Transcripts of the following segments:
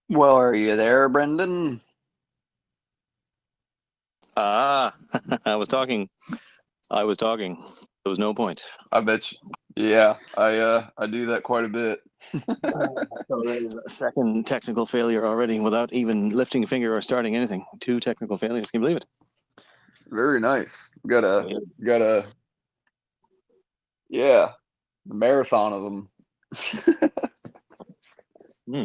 Well, are you there, Brendan? Ah, I was talking. I was talking. There was no point. I bet you. Yeah, I do that quite a bit. So there's a second technical failure already without even lifting a finger or starting anything. Two technical failures. Can you believe it? Very nice. Got a yeah, the marathon of them. Hmm.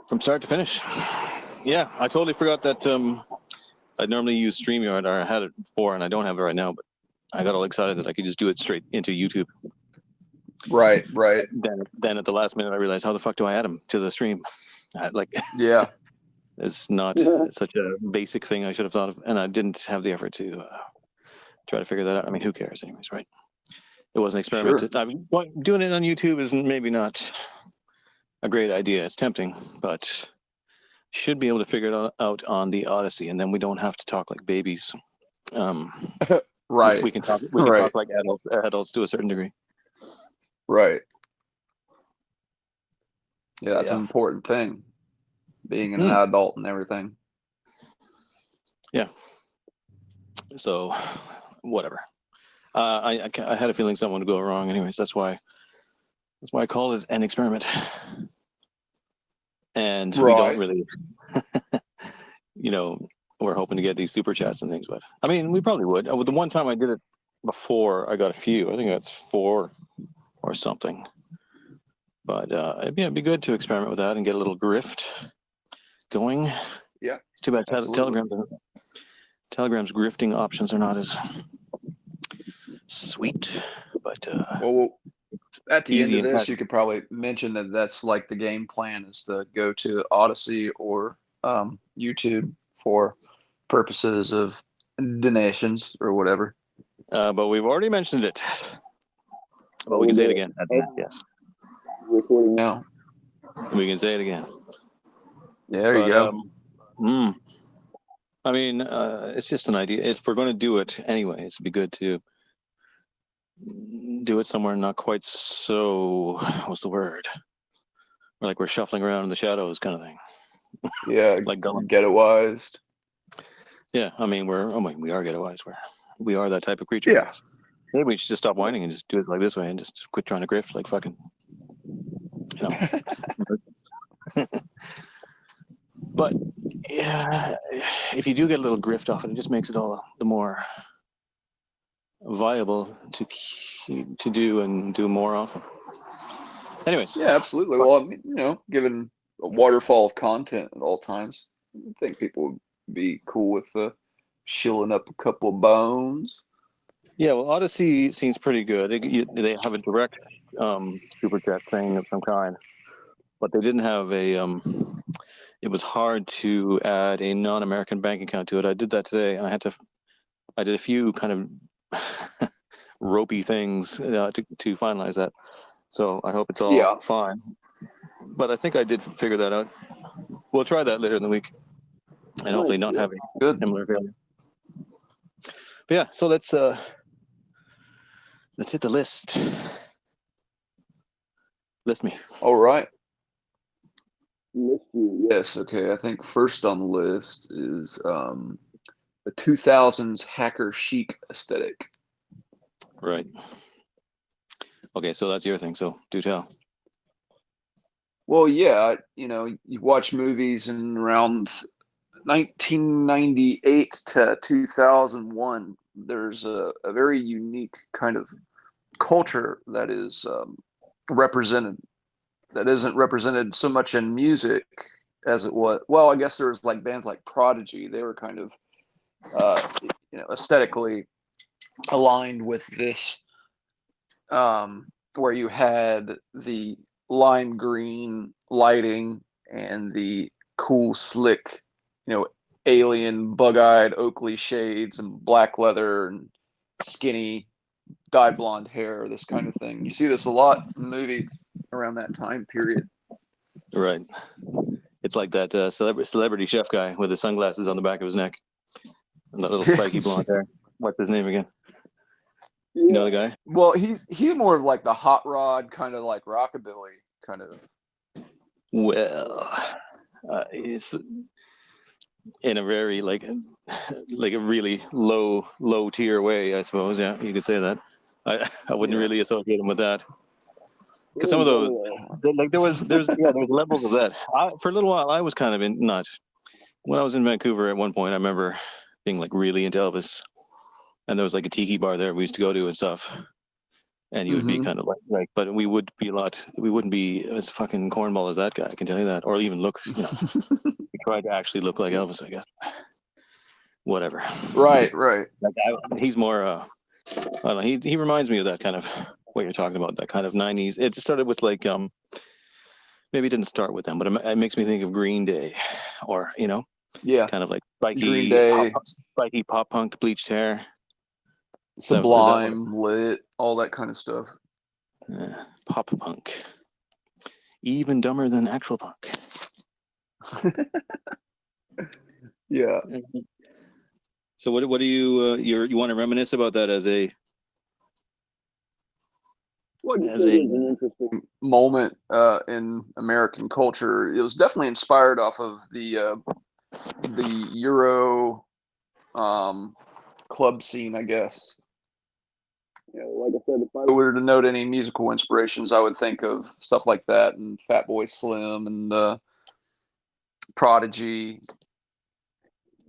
From start to finish. Yeah, I totally forgot that I normally use StreamYard, or I had it before, and I don't have it right now, but I got all excited that I could just do it straight into YouTube. Right, right. Then at the last minute, I realized, how the fuck do I add them to the stream? Like, Yeah, it's not it's such a basic thing I should have thought of, and I didn't have the effort to try to figure that out. I mean, who cares, anyways, right? It was an experiment. sure. I mean, doing it on YouTube is maybe not a great idea. It's tempting, but should be able to figure it out on the Odyssey, and then we don't have to talk like babies. Um, Right, we can talk. We can right, talk like adults to a certain degree. right. Yeah, But that's an yeah, important thing, being an mm, adult and everything. yeah. So, whatever. I had a feeling something would go wrong. Anyways, that's why I called it an experiment. And we don't Right. really, you know, we're hoping to get these super chats and things. But I mean, we probably would. The one time I did it before, I got a few. I think that's 4 or something. But it'd be good to experiment with that and get a little grift going. Yeah, It's too bad absolutely. Telegram's grifting options are not as sweet, but Well, at the end easy of and this, you casual. could probably mention that that's like the game plan is to go to Odyssey or YouTube for purposes of donations or whatever. But we've already mentioned it. But we can say it Oh, again. Yes, recording now. we can say it again. Yeah, there you But go. mm, I mean, it's just an idea. If we're going to do it anyways, it'd be good to do it somewhere not quite so. What's the word? Like we're shuffling around in the shadows, kind of thing. Yeah, Like Gollum. ghettoized. Yeah, I mean, we are ghettoized. We are that type of creature, Yeah, anyways. Maybe we should just stop whining and just do it like this way and just quit trying to grift like fucking, you know. But yeah, if you do get a little grift off it, it just makes it all the more viable to do and do more often. Anyways, yeah, absolutely. Well, I mean, given a waterfall of content at all times, I think people would be cool with shilling up a couple of bones. yeah, well, Odyssey seems pretty good. They have a direct super chat thing of some kind, but they didn't have a. It was hard to add a non-American bank account to it. I did that today, and I did a few kind of ropey things to finalize that. So I hope it's all Yeah, fine. But I think I did figure that out. We'll try that later in the week, and hopefully not yeah, have a good. similar failure. But yeah, so let's hit the list. List me. All right. Yes, okay. I think first on the list is the 2000s hacker chic aesthetic. Right. Okay, so that's your thing. So do tell. Well, yeah, you watch movies in around 1998 to 2001. There's a very unique kind of culture that is represented that isn't represented so much in music as it was. Well, I guess there was like bands like Prodigy. They were kind of aesthetically aligned with this, where you had the lime green lighting and the cool, slick, you know, alien, bug-eyed Oakley shades and black leather and skinny dye blonde hair, this kind of thing. You see this a lot in movies around that time period. Right. It's like that celebrity chef guy with the sunglasses on the back of his neck and that little spiky blonde hair. What's his name again? You know Yeah. the guy? Well, he's more of like the hot rod kind of like rockabilly kind of. Well, it's in a very like a really low tier way, I suppose. Yeah, you could say that. I wouldn't Yeah. really associate him with that because some Really of those ghetto. like there's levels of that. For a little while, I was kind of in not when I was in Vancouver at one point. I remember being like really into Elvis, and there was like a tiki bar there we used to go to and stuff. And you would be Hmm. kind of like, but we wouldn't be as fucking cornball as that guy. I can tell you that, or even look, we tried to actually look like Elvis, I guess. Whatever. Right, right. Like he's more. I don't know. He reminds me of that kind of what you're talking about. That kind of '90s. It started with like maybe it didn't start with them, but it makes me think of Green Day, or Yeah. kind of like Green pop, Day, spiky pop punk, bleached hair. Is that what? Sublime, Lit, all that kind of stuff. Pop punk, even dumber than actual punk. Yeah. So what do you want to reminisce about that Well, I just as think a it was an interesting moment in American culture. It was definitely inspired off of the Euro um, club scene, I guess. Like I said, if I were to note any musical inspirations, I would think of stuff like that and Fatboy Slim and Prodigy,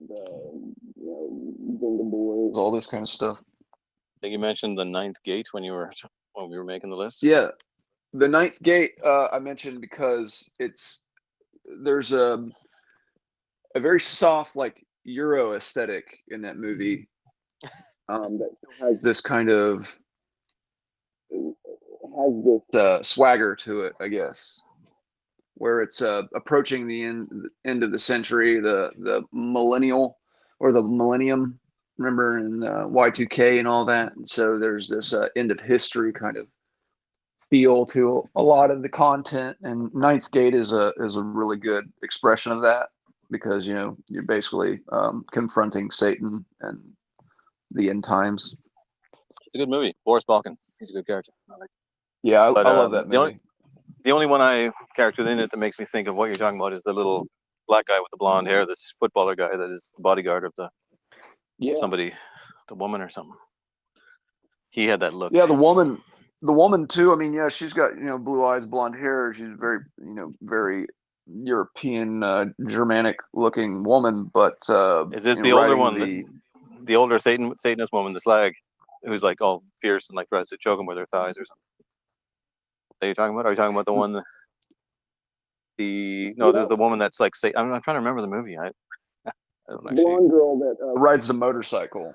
Jingle Boys, all this kind of stuff. I think you mentioned the Ninth Gate when we were making the list. Yeah, the Ninth Gate I mentioned because there's a very soft like Euro aesthetic in that movie that still has this kind of swagger to it, I guess, where it's approaching the end of the century, the millennial or the millennium. Remember in Y2K and all that. And so there's this end of history kind of feel to a lot of the content, and Ninth Gate is a really good expression of that because you're basically confronting Satan and the end times. It's a good movie. Boris Balkan. He's a good character. I like. Yeah, But I love that movie. the only one character in it that makes me think of what you're talking about is the little black guy with the blonde hair, this footballer guy that is the bodyguard of Yeah, somebody, the woman or something. He had that look. yeah, the woman too. I mean, yeah, she's got blue eyes, blonde hair. She's very very European, Germanic looking woman, but Is this the older riding one, the the older Satanist woman, the slag, who's like all fierce and like tries to choke him with her thighs or something? Are you talking about? Are you talking about the one? No, there's the woman that's like say. I'm trying to remember the movie. I don't actually. blonde girl that rides the motorcycle.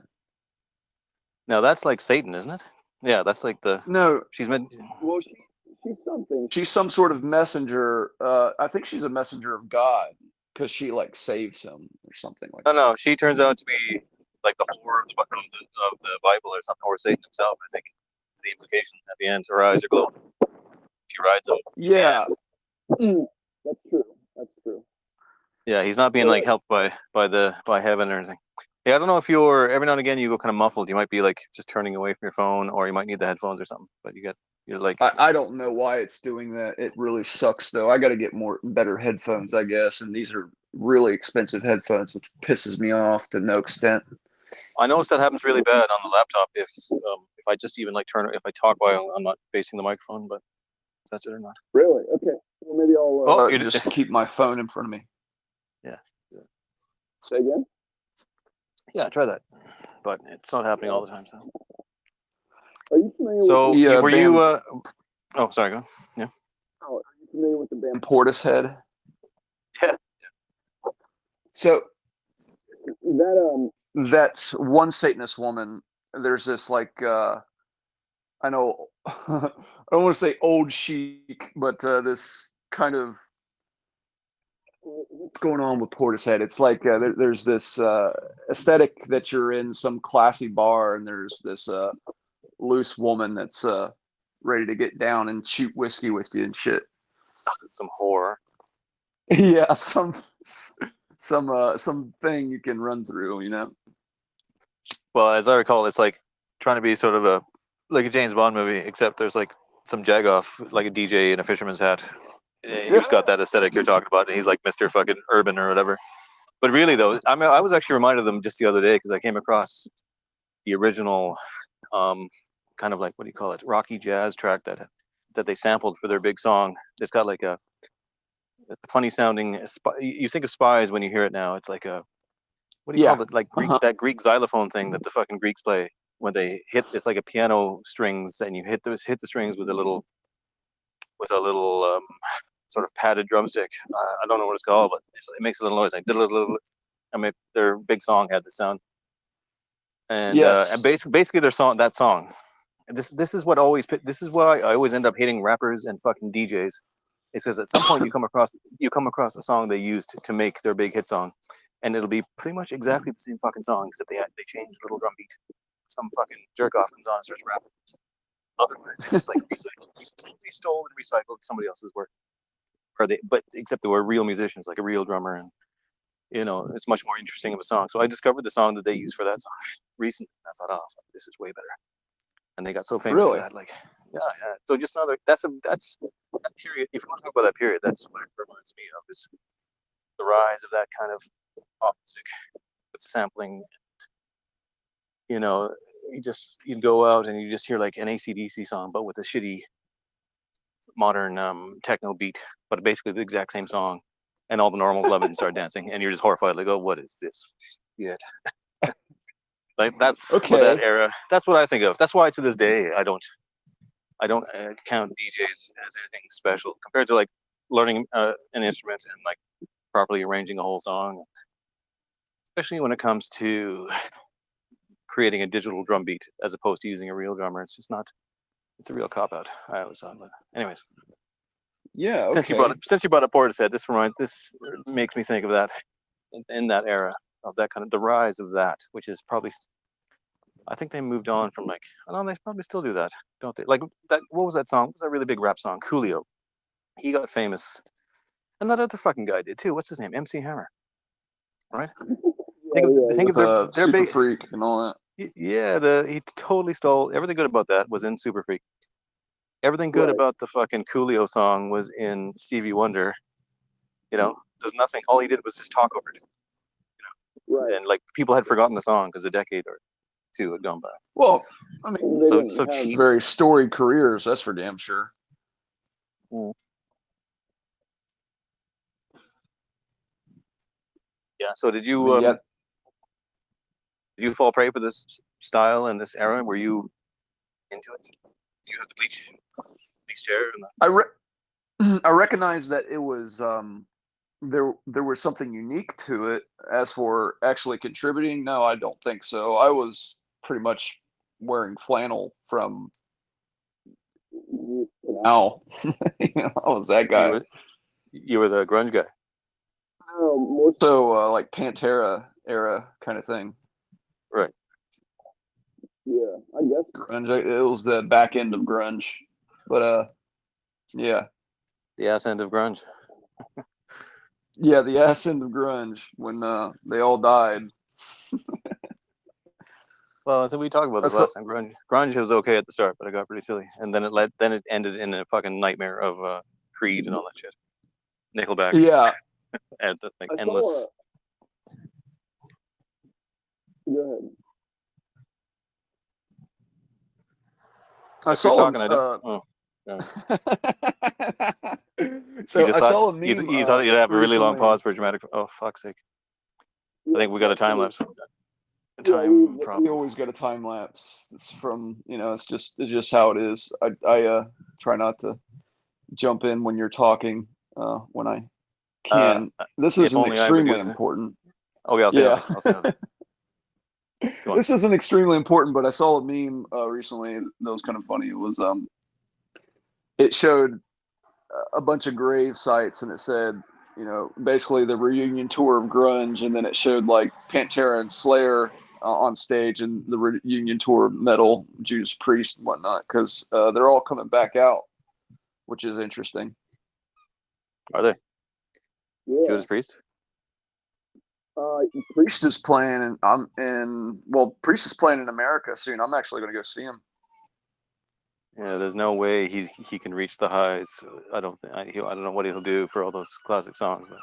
No, that's like Satan, isn't it? Yeah, that's like No, she's meant. well, she's something. She's some sort of messenger. I think she's a messenger of God because she like saves him or something like that. No, she turns out to be like the whore of the Bible or something, or Satan himself. I think is the implication at the end. Her eyes are glowing. She rides him. Yeah, that's true. That's true. Yeah, he's not being like helped by heaven or anything. Yeah, I don't know if you're every now and again you go kind of muffled. You might be like just turning away from your phone, or you might need the headphones or something. But you're like, I don't know why it's doing that. It really sucks though. I got to get better headphones, I guess. And these are really expensive headphones, which pisses me off to no extent. I noticed that happens really bad on the laptop if I just even like if I talk while I'm not facing the microphone, but that's it or not. Really? Okay. Well, maybe I'll just keep my phone in front of me. Yeah. Say again? Yeah, try that. But it's not happening all the time. So. Are you familiar So with the were band? you? Oh, sorry. Go. Yeah. Oh, are you familiar with the band Portishead? Yeah. So that's one Satanist woman. There's this like I know I don't want to say old chic, but this kind of what's going on with Portishead? It's like there's this aesthetic that you're in some classy bar, and there's this loose woman that's ready to get down and shoot whiskey with you and shit. Some horror. Yeah, some thing you can run through. Well, as I recall, it's like trying to be sort of like a James Bond movie, except there's like some jagoff, like a DJ in a fisherman's hat, He's got that aesthetic you're talking about, and he's like Mr. fucking Urban or whatever. But really, though, I was actually reminded of them just the other day because I came across the original, kind of like, what do you call it, rocky jazz track that they sampled for their big song. It's got like a funny sounding. You think of Spies when you hear it now. It's like a, what do you call Yeah. it? Like Uh-huh. that Greek xylophone thing that the fucking Greeks play when they hit. It's like a piano strings, and you hit the strings with a little sort of padded drumstick. I don't know what it's called, but it makes a little noise. Like, I mean, their big song had the sound, and Yes. basically their song, that song. This is why I always end up hating rappers and fucking DJs. It says at some point you come across a song they used to make their big hit song, and it'll be pretty much exactly the same fucking song except they change a little drum beat. Some fucking jerk off comes on and starts rapping. Otherwise, they just like they stole and recycled somebody else's work, but except they were real musicians, like a real drummer, and it's much more interesting of a song. So I discovered the song that they used for that song recently. And I thought, oh, this is way better. And they got so famous for Really? that. Like, yeah. So just another. That's that period. If you want to talk about that period, that's what it reminds me of is the rise of that kind of pop music with sampling. You go out and you just hear like an AC/DC song, but with a shitty modern techno beat, but basically the exact same song. And all the normals love it and start dancing, and you're just horrified, like, oh, what is this shit? Like that's what that Okay. era. That's what I think of. That's why to this day I don't count DJs as anything special compared to like learning an instrument and like properly arranging a whole song, especially when it comes to creating a digital drum beat as opposed to using a real drummer. It's just not. It's a real cop out. I always thought. But anyways, Yeah, since okay. you brought up Portishead, this makes me think of that in that era of that kind of the rise of that, which is probably I think they moved on from like, I don't know, they probably still do that, don't they? Like that, what was that song? What was that really big rap song? Coolio. He got famous, and that other fucking guy did too. What's his name? MC Hammer, right? Think of With their Super big, Freak and all that. yeah. He totally stole everything good about that was in Super Freak. Everything good Right. about the fucking Coolio song was in Stevie Wonder. There's nothing. All he did was just talk over it, Right. and like people had forgotten the song because a decade or two had gone by. Well, I mean, they So didn't so have Chic. very storied careers, that's for damn sure. Yeah. So I mean, yeah, did you fall prey for this style and this era? Were you into it? Do you have the bleach hair and the I I recognize that it was there was something unique to it. As for actually contributing, no, I don't think so. I was pretty much wearing flannel from now. I was that you guy. were you were the grunge guy, No, more so like Pantera era kind of thing. right? Yeah, I guess grunge. It was the back end of grunge, but yeah, The ass end of grunge. yeah, the ass end of grunge when they all died. Well, I think we talked about I this saw, last time. Grunge was okay at the start, but it got pretty silly, and then it ended in a fucking nightmare of Creed and all that shit. Nickelback yeah, and like I saw. endless. Go ahead. I If you're saw talking, I don't. Oh, you so just I thought saw a meme you thought you'd have a really long recently. pause for a dramatic. Oh fuck's sake! I Yeah, think we got a time lapse. A yeah, time we problem. always got a time lapse. It's from it's just how it is. I try not to jump in when you're talking when I Uh, can. This if isn't only I would extremely use it. important. Okay, I'll say Yeah, nothing. I'll say nothing. Go on. this isn't extremely important, but I saw a meme recently that was kind of funny. It was it showed a bunch of grave sites and it said, basically the reunion tour of grunge, and then it showed like Pantera and Slayer on stage and the reunion tour of metal, Judas Priest and whatnot, because they're all coming back out, which is interesting. Are they Yeah. Judas Priest? Uh, Priest is playing, and Priest is playing in America soon. I'm actually going to go see him. Yeah, there's no way he can reach the highs. I don't think I don't know what he'll do for all those classic songs, but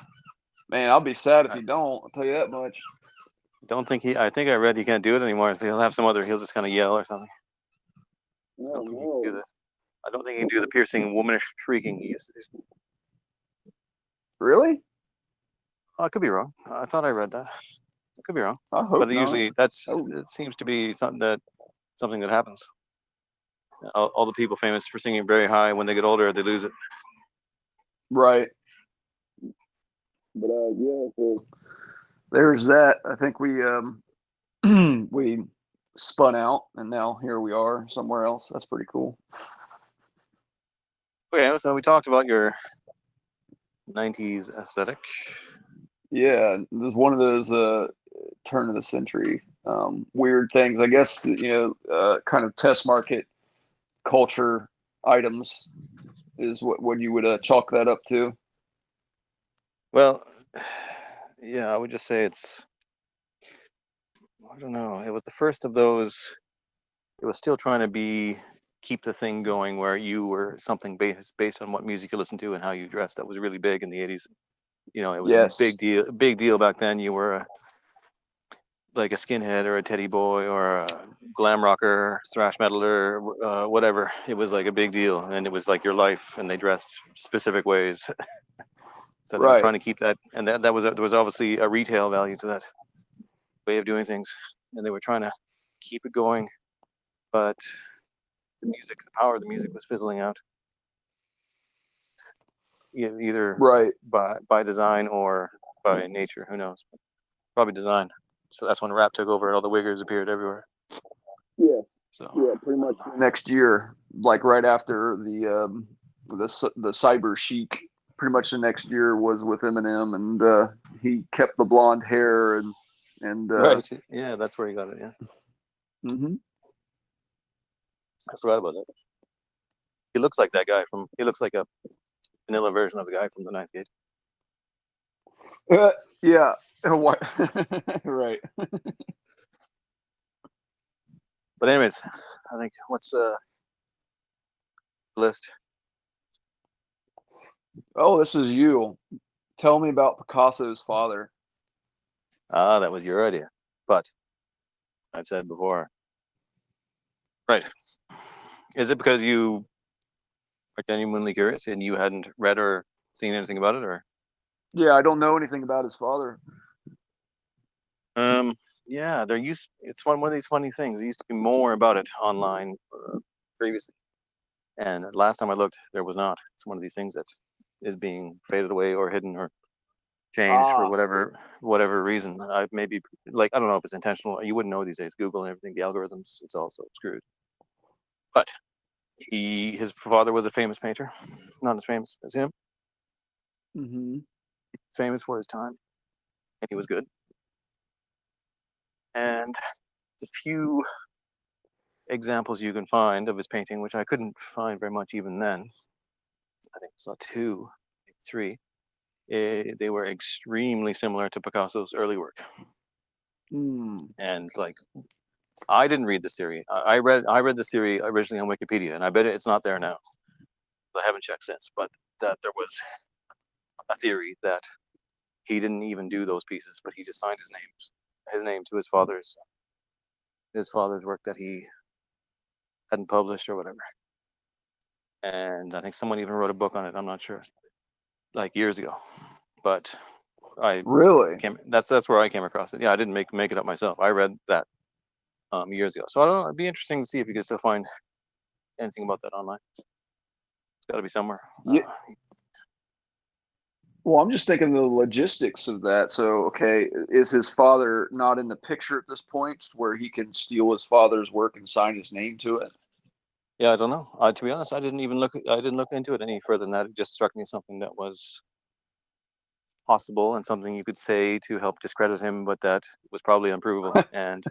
Man, I'll be sad if I you don't. I'll tell you that much. don't think he. I think I read he can't do it anymore. He'll have some other. He'll just kind of yell or something. I Oh don't think he can do no. the. I don't think he can do the piercing, womanish shrieking he used to do. Really? Oh, I could be wrong. I thought I read that. I could be wrong, I but hope not. usually that's Oh, it seems to be something that happens. All the people famous for singing very high when they get older, they lose it. right. But yeah, so there's that. I think we spun out, and now here we are somewhere else. That's pretty cool. Okay, so we talked about your '90s aesthetic. Yeah, it was one of those turn of the century weird things. I guess kind of test market culture items is what you would chalk that up to. Well, yeah, I would just say it's. I don't know. It was the first of those. It was still trying to be keep the thing going where you were something based on what music you listened to and how you dressed. That was really big in the '80s. It was a Yes, big deal back then. You were like a skinhead or a teddy boy or a glam rocker, thrash metaler, whatever. It was like a big deal, and it was like your life. And they dressed specific ways, so they were right, trying to keep that. And that was there was obviously a retail value to that way of doing things, and they were trying to keep it going. But the power of the music was fizzling out, either right. by design or by nature. Who knows? Probably design. So that's when rap took over and all the wiggers appeared everywhere. Yeah, So yeah. Pretty much next year, like right after the cyber chic. Pretty much the next year was with Eminem, and he kept the blonde hair and right, yeah, that's where he got it. Yeah, mm-hmm. I forgot about that. He looks like that guy from. He looks like a vanilla version of the guy from the Ninth Gate. Yeah. What? Right. But anyways, I think what's the list? Oh, this is you. Tell me about Picasso's father. Ah, that was your idea. But I've said before, right? Is it because you are genuinely curious and you hadn't read or seen anything about it, or? Yeah, I don't know anything about his father. Um, yeah, there used. It's one of these funny things. There used to be more about it online previously, and last time I looked, there was not. It's one of these things that is being faded away or hidden or changed for Ah, whatever reason. I maybe like I don't know if it's intentional. You wouldn't know these days. Google and everything, the algorithms, it's also screwed. But his father was a famous painter, not as famous as him. mm-hmm. Famous for his time, and he was good. And the few examples you can find of his painting, which I couldn't find very much even then. I think I saw two, maybe three. They were extremely similar to Picasso's early work, Mm. and like I didn't read the theory. I read the theory originally on Wikipedia, and I bet it's not there now. I haven't checked since, but that there was a theory that he didn't even do those pieces, but he just signed his name to his father's work that he hadn't published or whatever. And I think someone even wrote a book on it. I'm not sure, like years ago, but I Really? came. That's where I came across it. Yeah, I didn't make it up myself. I read that years ago. So I don't know. It'd be interesting to see if you can still find anything about that online. It's got to be somewhere. Yeah. Well, I'm just thinking the logistics of that. So, okay, is his father not in the picture at this point where he can steal his father's work and sign his name to it? Yeah, I don't know. To be honest, I didn't even look. I didn't look into it any further than that. It just struck me as something that was possible and something you could say to help discredit him, but that was probably unprovable. And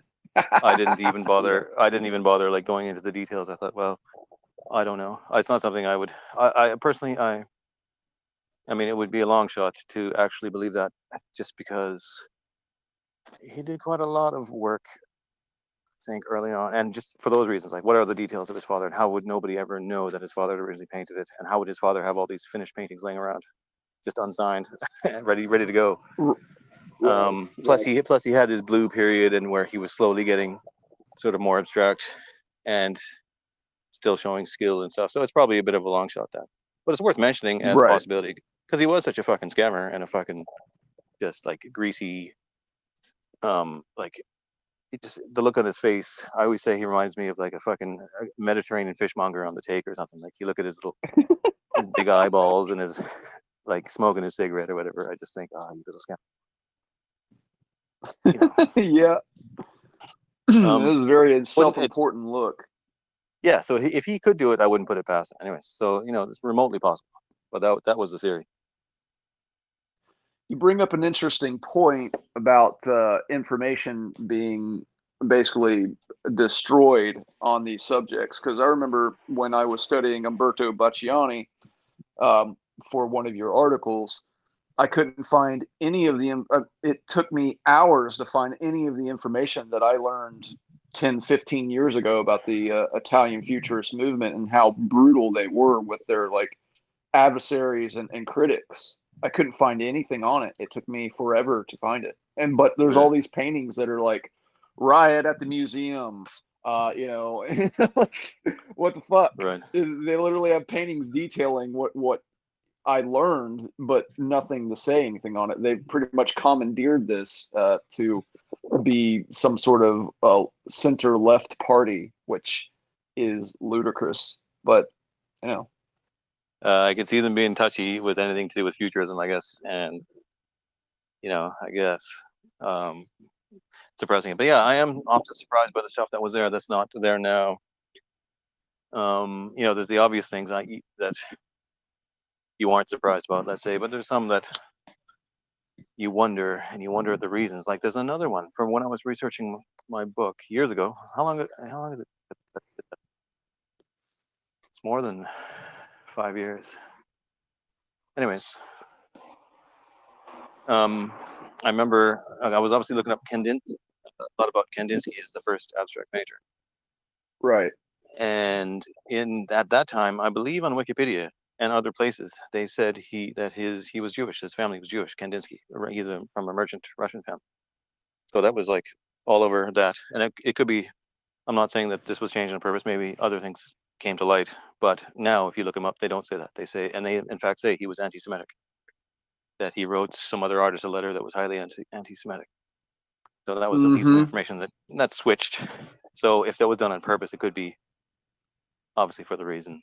I didn't even Yeah. bother. I didn't even bother like going into the details. I thought, well, I don't know. It's not something I would. I personally, I mean, it would be a long shot to actually believe that, just because he did quite a lot of work think early on, and just for those reasons, like what are the details of his father, and how would nobody ever know that his father originally painted it, and how would his father have all these finished paintings laying around, just unsigned, ready to go? Right. Plus he had his blue period, and where he was slowly getting sort of more abstract and still showing skill and stuff. So it's probably a bit of a long shot, that, but it's worth mentioning as a Right. possibility because he was such a fucking scammer and a fucking just like greasy, like just the look on his face. I always say he reminds me of like a fucking Mediterranean fishmonger on the take or something. Like you look at his big eyeballs and his like smoking his cigarette or whatever. I just think, oh, you little scam. You know. Yeah. It Um, was a very but it's self-important look. yeah. So if he could do it, I wouldn't put it past him. Anyways, so it's remotely possible. But that was the theory. You bring up an interesting point about information being basically destroyed on these subjects, because I remember when I was studying Umberto Bacciani um, for one of your articles, I couldn't find any of the. It took me hours to find any of the information that I learned 10, 15 years ago about the Italian futurist movement and how brutal they were with their like adversaries and critics. I couldn't find anything on it. It took me forever to find it. But there's all Right. these paintings that are like riot at the museum. You know, what the fuck? Right. They literally have paintings detailing what I learned, but nothing to say anything on it. They've pretty much commandeered this to be some sort of center left party, which is ludicrous. But you know, I could see them being touchy with anything to do with futurism, I guess, and I guess um, depressing. But yeah, I am often surprised by the stuff that was there that's not there now. There's the obvious things that you aren't surprised about, let's say, but there's some that you wonder, and you wonder at the reasons. Like there's another one from when I was researching my book years ago. How long is it? It's more than 5 years. Anyways, um, I remember I was obviously looking up Kandinsky, a lot about Kandinsky as the first abstract painter. right. And in at that time, I believe on Wikipedia and other places, they said he was Jewish. His family was Jewish. Kandinsky, he's from a merchant Russian family. So that was like all over that, and it could be. I'm not saying that this was changed on purpose. Maybe other things came to light. But now, if you look him up, they don't say that. They say, and they in fact say he was anti-Semitic. That he wrote some other artist a letter that was highly anti-Semitic. So that was a piece of Mm-hmm. information that switched. So if that was done on purpose, it could be obviously for the reason,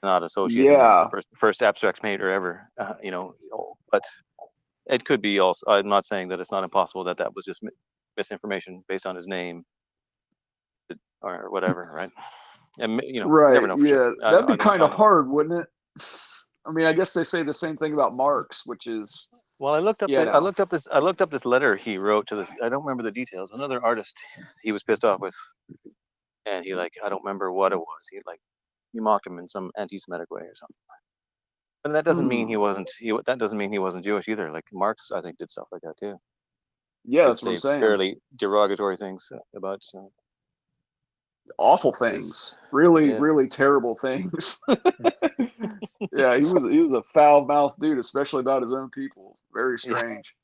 not associating him as the Yeah. first abstract painter ever. But it could be also. I'm not saying that it's not impossible that was just misinformation based on his name or whatever, right? And you never Right. know for sure. Yeah. That'd be kind of hard, wouldn't it? I mean, I guess they say the same thing about Marx, which is, Well, you know, I looked up this letter he wrote to this. I don't remember the details. Another artist he was pissed off with, and I don't remember what it was. He mocked him in some anti-Semitic way or something. And that doesn't mean hmm. he wasn't. That doesn't mean he wasn't Jewish either. Like Marx, I think did stuff like that too. Yeah, Would that's what I'm say saying. fairly derogatory things about Awful his. things. Really, Yeah, really terrible things. Yeah, he was a foul mouthed dude, especially about his own people. Very yeah, strange.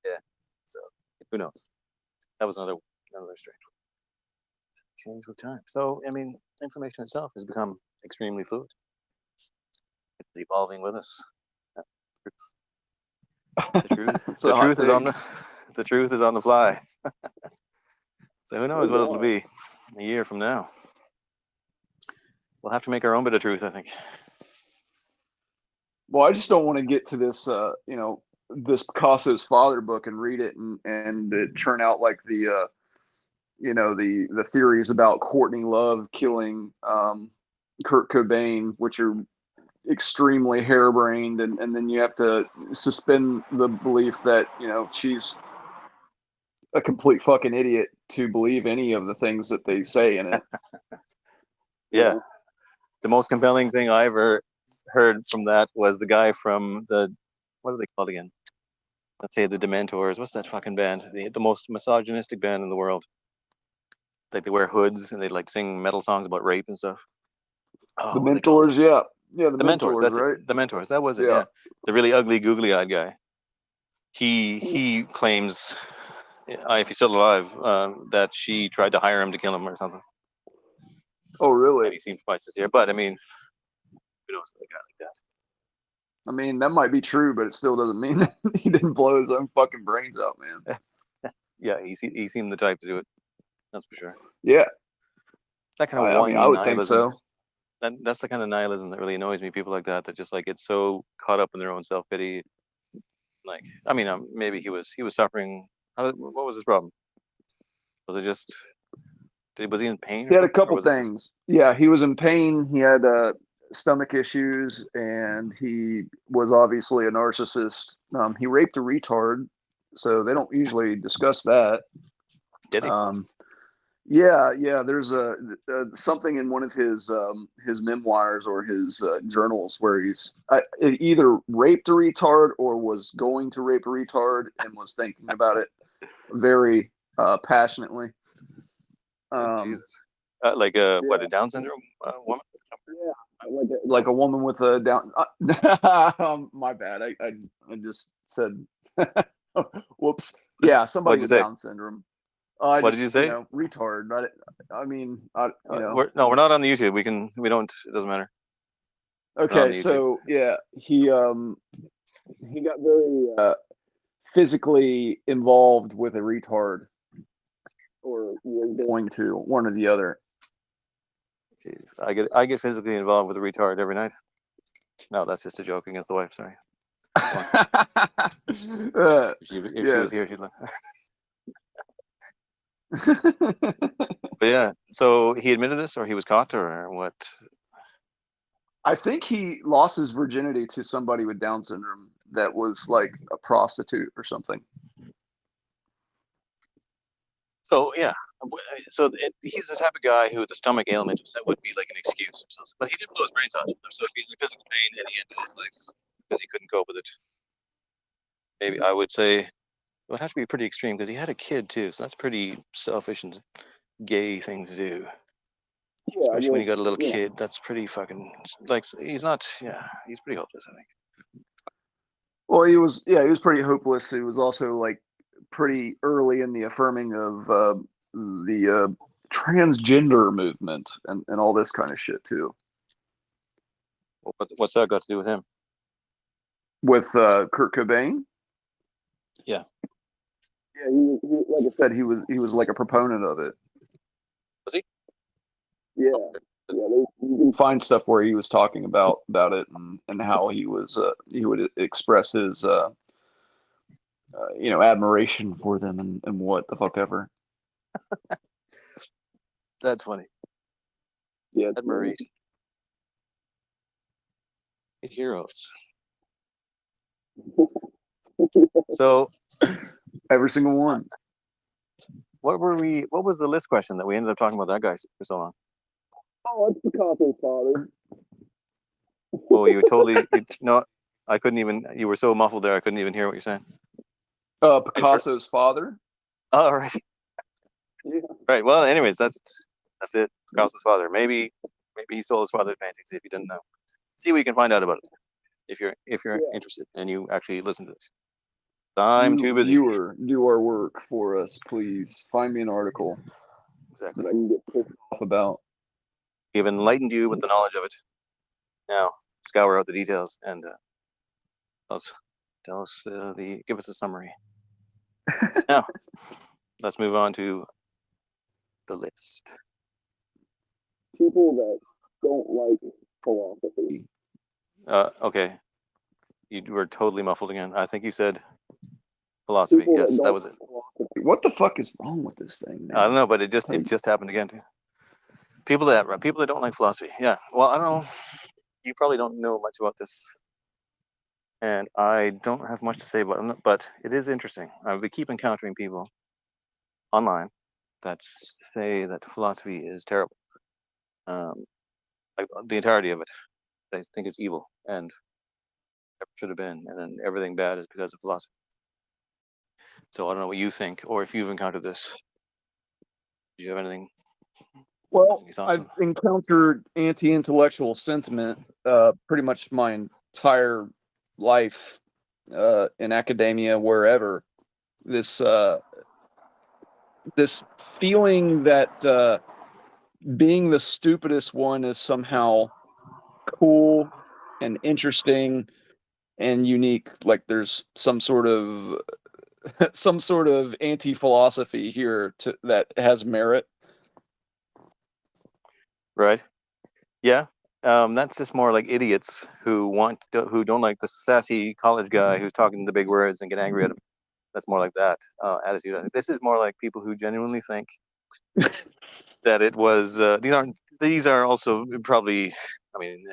yeah. So who knows? That was another strange change with time. So I mean, information itself has become extremely fluid. It's evolving with us. The truth, It's the a hot truth is on take. the truth is on the fly. So who Oh knows what it'll wow. be a year from now? We'll have to make our own bit of truth, I think. Well, I just don't want to get to this, this Picasso's father book and read it and it turn out like the theories about Courtney Love killing Kurt Cobain, which are extremely harebrained, and then you have to suspend the belief that she's a complete fucking idiot to believe any of the things that they say in it. You Yeah, know. the most compelling thing I ever heard from that was the guy from the what are they called again? let's say the Dementors. What's that fucking band? The most misogynistic band in the world. Like they wear hoods and they like sing metal songs about rape and stuff. The Oh, what are they called? Mentors, yeah. Yeah, the The Mentors. Mentors, That's it. right? The Mentors. That was it. Yeah. Yeah, the really ugly, googly-eyed guy. He claims, if he's still alive, that she tried to hire him to kill him or something, Oh, really? and he seemed quite sincere. But I mean, who knows with a guy like I mean, that might be true, but it still doesn't mean that he didn't blow his own fucking brains out, man. that? Yeah, he seemed the type to do it. That's for sure. Yeah, That kind of I mean, I whiny would think nihilism. so. That's the kind of nihilism that really annoys me. People like that just like get so caught up in their own self pity. Like, I mean, maybe he was suffering. What was his problem? Was it just was he in pain He or had a something, or couple was it just things. Yeah, he was in pain. He had stomach issues, and he was obviously a narcissist. He raped a retard, so they don't usually discuss that. did he? Um, yeah, yeah. There's something in one of his memoirs or his journals where he's either raped a retard or was going to rape a retard and was thinking about it very passionately. Oh, Um, Jesus. Like what, yeah, a Down syndrome woman? yeah, like a woman with a down. My bad. I just said, whoops. Yeah, somebody What'd you with say? Down syndrome. I What did just, you say? retard. I mean, We're not on the YouTube. We don't. It doesn't matter. We're not on Okay, the YouTube. so yeah, he got very physically involved with a retard, or was going to one or the other. Jeez, I get physically involved with a retard every night. No, that's just a joke against the wife. Sorry. Go on. If she was here, Yes. she'd like. But yeah, so he admitted this, or he was caught, or what? I think he lost his virginity to somebody with Down syndrome that was like a prostitute or something. So yeah, so he's the type of guy who the stomach ailment that would be like an excuse. But he did blow his brains out. So if he's in physical pain at the end of his life because he couldn't cope with it, maybe I would say it would have to be pretty extreme because he had a kid too. So that's pretty selfish and gay thing to do. Yeah, Especially when well, you got a little you know, kid. That's pretty fucking like he's not. Yeah, he's pretty hopeless. I think. well, he was pretty hopeless. He was also like pretty early in the affirming of the transgender movement and all this kind of shit too. What's that got to do with him? With Kurt Cobain, Yeah. yeah, like I said, he was like a proponent of it. Was he? Yeah, yeah. You can find stuff where he was talking about it and how he would express his admiration for them and what the fuck ever. That's funny. Yeah, Admiration. Heroes. So every single one. what were we? What was the list question that we ended up talking about that guy for so long? Oh, it's Picasso's father. Oh, you totally no. I couldn't even. You were so muffled there. I couldn't even hear what you're saying. Picasso's father. Oh, all right. Yeah. Right. Well, anyways, that's it. Krause's father. Maybe he stole his father's paintings if you didn't know. See what you can find out about it if you're Yeah. interested and you actually listen to this. I'm You too busy. viewer, do our work for us, please. Find me an article Exactly. that I can get pissed off about. We've enlightened you with the knowledge of it. Now scour out the details and tell us, give us a summary. Now let's move on to the list. People that don't like philosophy. Okay, you were totally muffled again. I think you said philosophy. People that Yes, that don't was it. like philosophy. What the fuck is wrong with this thing, I don't man? know, but it just happened again too. People that don't like philosophy. Yeah. Well, I don't know. You probably don't know much about this, and I don't have much to say about it, but it is interesting. We keep encountering people online that say that philosophy is terrible. Um, like the entirety of it. They think it's evil and never should have been, and then everything bad is because of philosophy. So I don't know what you think, or if you've encountered this. Do you have anything? Well, Any thoughts I've on? encountered anti-intellectual sentiment pretty much my entire life in academia, wherever. This this feeling that being the stupidest one is somehow cool and interesting and unique. Like there's some sort of some sort of anti-philosophy here that has merit. Right. Yeah. That's just more like idiots who don't like the sassy college guy who's talking the big words and get angry at him. That's more like that attitude. I think this is more like people who genuinely think that it was. These are also probably, I mean,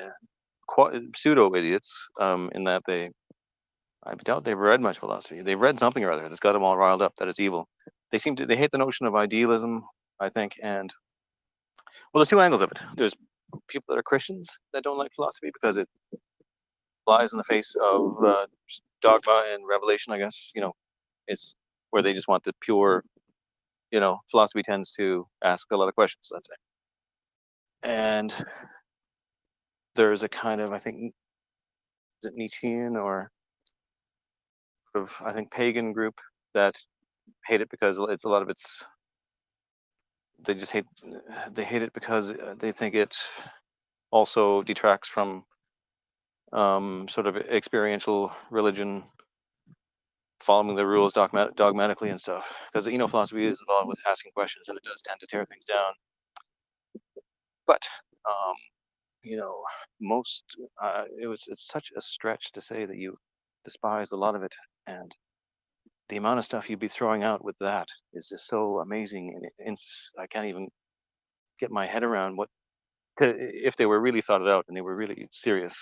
pseudo idiots in that I doubt they've read much philosophy. They've read something or other that's got them all riled up that it's evil. They hate the notion of idealism, I think, and well, there's two angles of it. There's people that are Christians that don't like philosophy because it flies in the face of dogma and revelation. I guess it's where they just want the pure. Philosophy tends to ask a lot of questions. Let's say, and there's a kind of, I think, is it Nietzschean or sort of, I think, pagan group that hate it because it's a lot of it's they just hate it because they think it also detracts from sort of experiential religion, following the rules dogmatically and stuff. Because philosophy is involved with asking questions, and it does tend to tear things down. But um, you know, most it's such a stretch to say that you despise a lot of it, and the amount of stuff you'd be throwing out with that is just so amazing, and I can't even get my head around if they were really thought it out and they were really serious.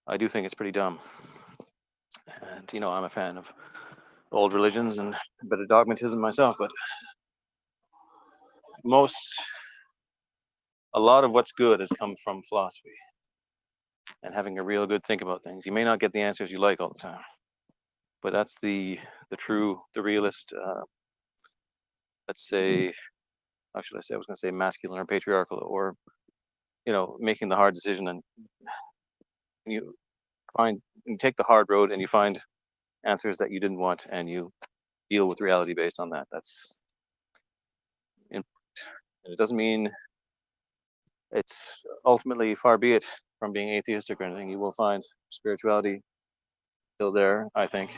I do think it's pretty dumb, and I'm a fan of old religions and a bit of dogmatism myself, but most a lot of what's good has come from philosophy and having a real good think about things. You may not get the answers you like all the time, but that's the realist. Let's say, how should I say? I was going to say masculine or patriarchal, or making the hard decision, and you you take the hard road and you find answers that you didn't want, and you deal with reality based on that. That's and it doesn't mean it's ultimately, far be it from being atheistic or anything. You will find spirituality still there, I think.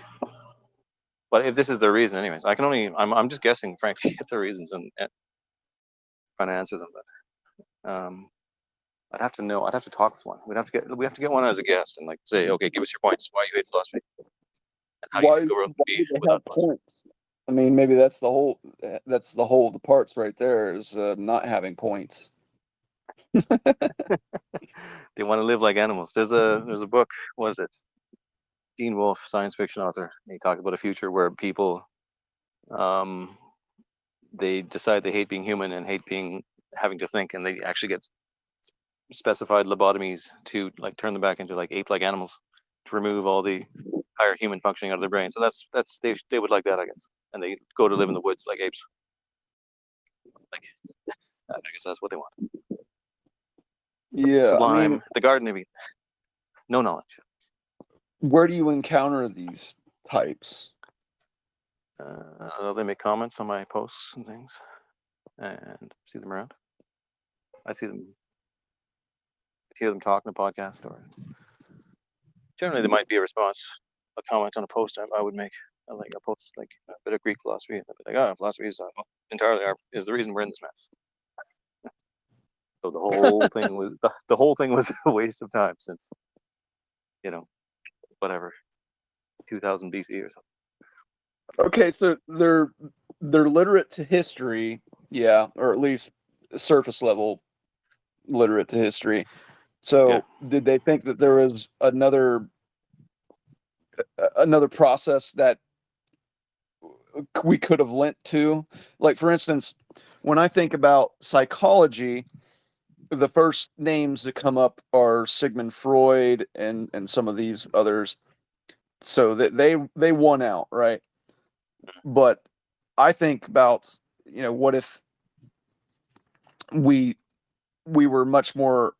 But if this is the reason, anyways, I'm just guessing, frankly, at the reasons and trying to answer them. But I'd have to know. I'd have to talk with one. We have to get one as a guest and like say, okay, give us your points why you hate philosophy and how you Why think a world would why be do they without have philosophy. points? I mean, maybe that's the whole of the parts right there is not having points. They want to live like animals. There's a book. What is it? Dean Wolfe, science fiction author. He talked about a future where people um, they decide they hate being human and hate being having to think, and they actually get specified lobotomies to like turn them back into like ape-like animals to remove all the higher human functioning out of their brain. So that's they would like that, I guess, and they go to live in the woods like apes. Like I guess that's what they want. Yeah, I mean, Sublime, the Garden of Eden, no knowledge. where do you encounter these types? They make comments on my posts and things, and see them around. I see them, hear them talk in a podcast, or generally there might be a response, a comment on a post I would make, like a post like a bit of Greek philosophy, and I'd be like, oh, philosophy is entirely is the reason we're in this mess. So the whole thing was a waste of time since you know whatever 2000 BC or something. Okay, so they're literate to history, yeah, or at least surface level literate to history. Yeah. So, did they think that there was another process that we could have lent to? Like, for instance, when I think about psychology, the first names that come up are Sigmund Freud and some of these others. So that they won out, right? But I think about, what if we we were much more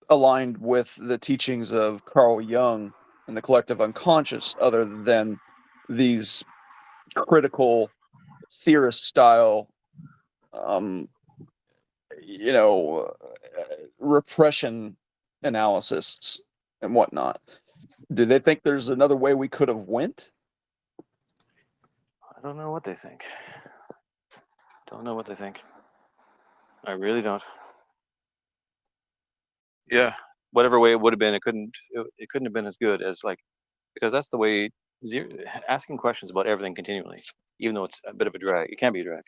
aligned with the teachings of Carl Jung and the collective unconscious, other than these critical theorist style, um, repression analysis and whatnot. Do they think there's another way we could have went? I don't know what they think. Don't know what they think. I really don't. Yeah, whatever way it would have been, it couldn't have been as good as like, because that's the way zero, asking questions about everything continually, even though it's a bit of a drag. It can be a drag.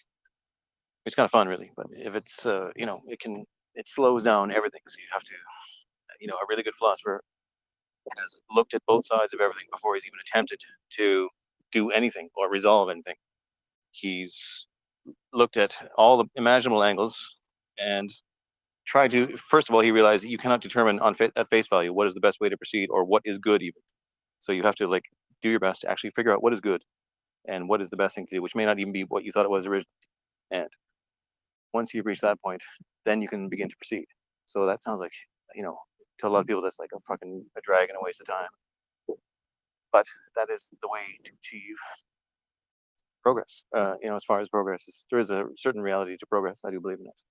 It's kind of fun, really, but if it's it slows down everything. So you have to, a really good philosopher has looked at both sides of everything before he's even attempted to do anything or resolve anything. He's looked at all the imaginable angles and tried to. First of all, he realized that you cannot determine at face value what is the best way to proceed or what is good even. So you have to like do your best to actually figure out what is good and what is the best thing to do, which may not even be what you thought it was originally. And once you've reached that point, then you can begin to proceed. So that sounds like, to a lot of people, that's like a drag and a waste of time. But that is the way to achieve progress. As far as progress, there is a certain reality to progress. I do believe in it.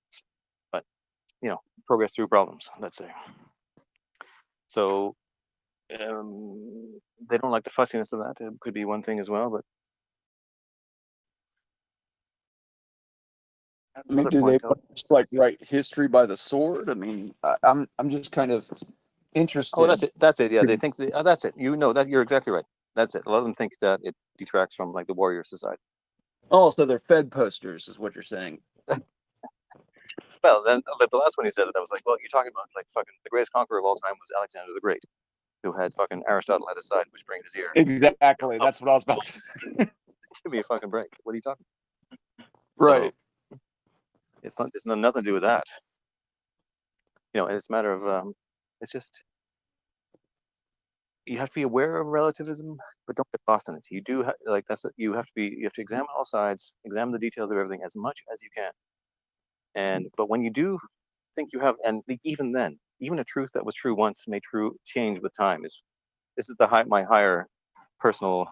But, progress through problems, let's say. So they don't like the fussiness of that. It could be one thing as well, but I mean, another do they point want to just like write history by the sword? I mean, I'm just kind of Oh, interested. that's it. That's it. Yeah, they think that's it. You know that you're exactly right. That's it. A lot of them think that it detracts from like the warrior society. Oh, so they're Fed posters, is what you're saying. Well, then like, the last one he said it, I was like, well, you're talking about like fucking the greatest conqueror of all time was Alexander the Great, who had fucking Aristotle at his side, whispering in his ear. Exactly. Of That's what I was about to course. say. Give me a fucking break. What are you talking? So Right. it's nothing to do with that. It's a matter of it's just you have to be aware of relativism, but don't get lost in it. You do like that's you have to examine all sides, examine the details of everything as much as you can. And but when you do think you have, and even then, even a truth that was true once may change with time. This is my higher personal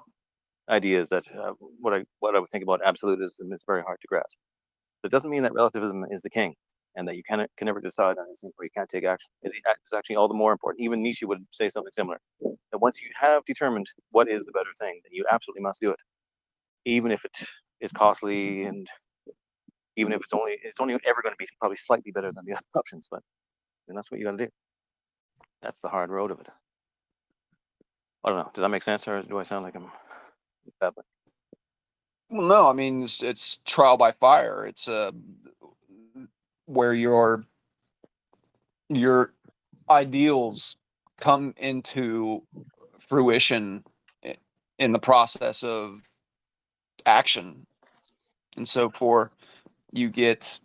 ideas that what I would think about absolutism is very hard to grasp. But it doesn't mean that relativism is the king and that you can never decide on anything or you can't take action. It's actually all the more important. Even Nietzsche would say something similar. That once you have determined what is the better thing, then you absolutely must do it, even if it is costly and even if it's only ever going to be probably slightly better than the other options. But then that's what you got to do. That's the hard road of it. I don't know. Does that make sense, or do I sound like I'm babbling? Well, no, I mean it's trial by fire. It's where your ideals come into fruition in the process of action, and so for you get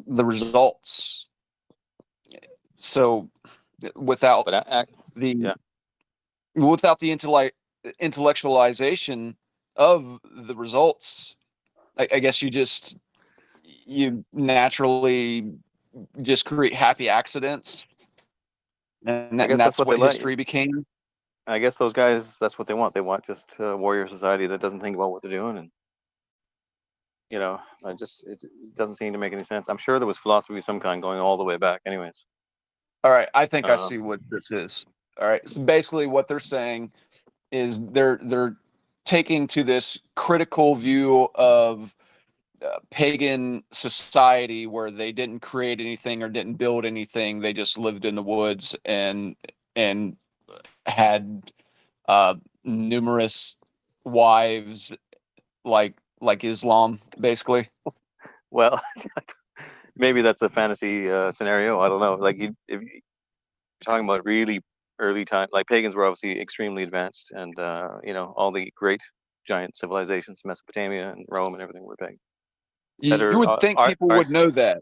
the results. So without But the yeah, intellectualization of the results, I guess you naturally just create happy accidents, and, I and guess that's that's what they what like. history became. I guess those guys, that's what they want. They want just a warrior society that doesn't think about what they're doing, and it doesn't seem to make any sense. I'm sure there was philosophy of some kind going all the way back, anyways. All right, I think I Uh, see what this is. All right, so basically what they're saying is they're taking to this critical view of pagan society where they didn't create anything or didn't build anything. They just lived in the woods and had numerous wives, like Islam, basically. well, maybe that's a fantasy scenario. I don't know. Like if you're talking about really early time, like pagans were obviously extremely advanced, and all the great giant civilizations, Mesopotamia and Rome and everything were pagan. You Better would think art, people art. would know that.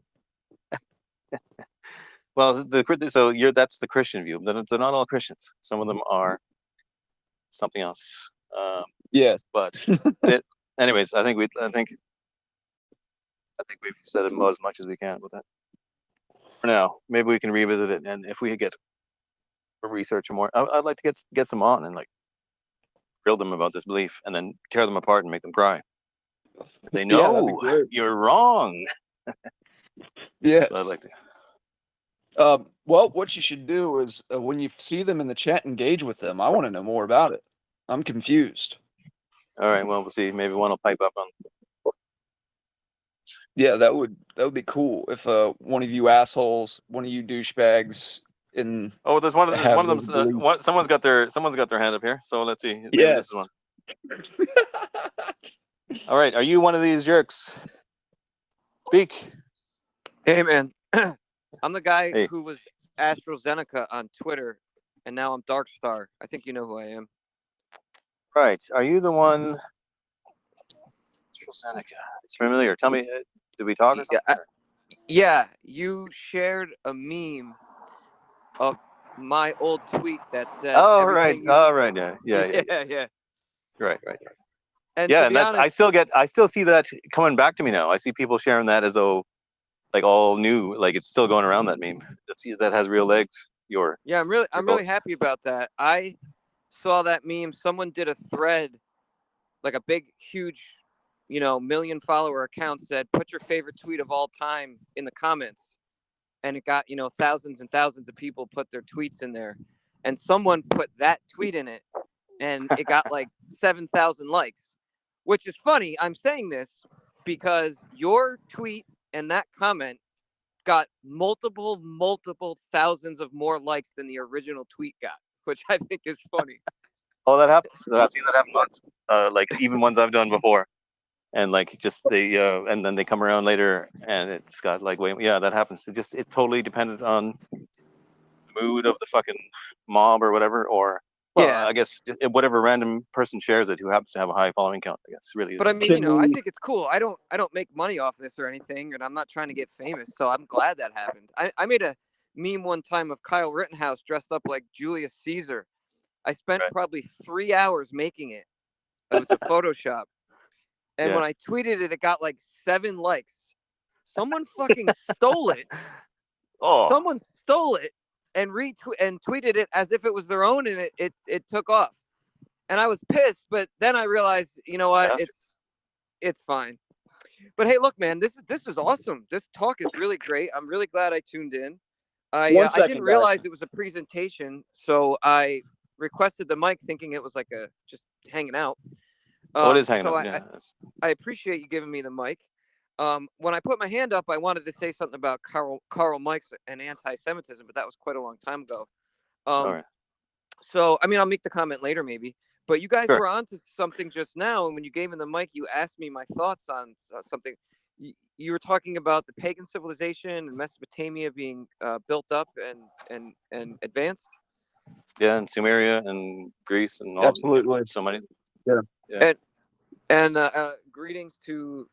Well, that's the Christian view. They're not all Christians. Some of them are something else. Yes. But it, anyways, I think we've said about as much as we can with that for now. Maybe we can revisit it, and if we get a researcher more, I'd like to get some on and like grill them about this belief, and then tear them apart and make them cry. They Yeah, that'd be know great. you're wrong. So I'd Yes. like to. Well, what you should do is when you see them in the chat, engage with them. I want to know more about it. I'm confused. All right, well, we'll see. Maybe one will pipe up on. Yeah, that would be cool if one of you assholes, one of you douchebags, in Oh, there's one have of those them. beliefs. Someone's got their hand up here. So let's see. Maybe this is one. Yes. All right, are you one of these jerks? Speak. Hey, man. I'm the guy Hey, who was AstraZeneca on Twitter, and now I'm Darkstar. I think you know who I am. right. Are you the one? AstraZeneca. It's familiar. Tell me, did we talk or Yeah, something? Or? yeah, you shared a meme of my old tweet that said Oh, right. everything you. Oh, right. Yeah. Yeah. Right. And to Yeah, and be that's honest, I still see that coming back to me now. I see people sharing that as though like all new, like it's still going around that meme. That has real legs. yeah, Your I'm boat. really happy about that. I saw that meme. Someone did a thread, like a big, huge, million follower account said, "Put your favorite tweet of all time in the comments." And it got thousands and thousands of people put their tweets in there, and someone put that tweet in it, and it got like 7,000 likes, which is funny. I'm saying this because your tweet and that comment got multiple thousands of more likes than the original tweet got, which I think is funny. Oh, that happens. I've seen that happen once. Like even ones I've done before, and like just and then they come around later, and it's got like wait, yeah, that happens. It's totally dependent on the mood of the fucking mob or whatever, or well, Yeah, I guess whatever random person shares it who happens to have a high following count. I guess really but is. I mean, Can I we? think it's cool. I don't make money off this or anything, and I'm not trying to get famous, so I'm glad that happened. I made a meme one time of Kyle Rittenhouse dressed up like Julius Caesar. I spent Right. probably 3 hours making it. It was a Photoshop. And Yeah. when I tweeted it, it got like 7 likes. Someone fucking stole it. Oh, Someone stole it and tweeted it as if it was their own, and it took off. And I was pissed, but then I realized, you know what? bastards. It's fine. But hey, look, man, this is awesome. This talk is really great. I'm really glad I tuned in. One I didn't second, guys. realize it was a presentation, so I requested the mic, thinking it was like a just hanging out. Oh, it is hanging So up. I, Yeah. I appreciate you giving me the mic. When I put my hand up, I wanted to say something about Karl Marx and anti-Semitism, but that was quite a long time ago. All Um, right. so, I mean, I'll make the comment later, maybe. But you guys Sure. were on to something just now, and when you gave me the mic, you asked me my thoughts on something. You were talking about the pagan civilization and Mesopotamia being built up and advanced. Yeah, and Sumeria and Greece and all Absolutely. so many. Yeah. Yeah. And greetings to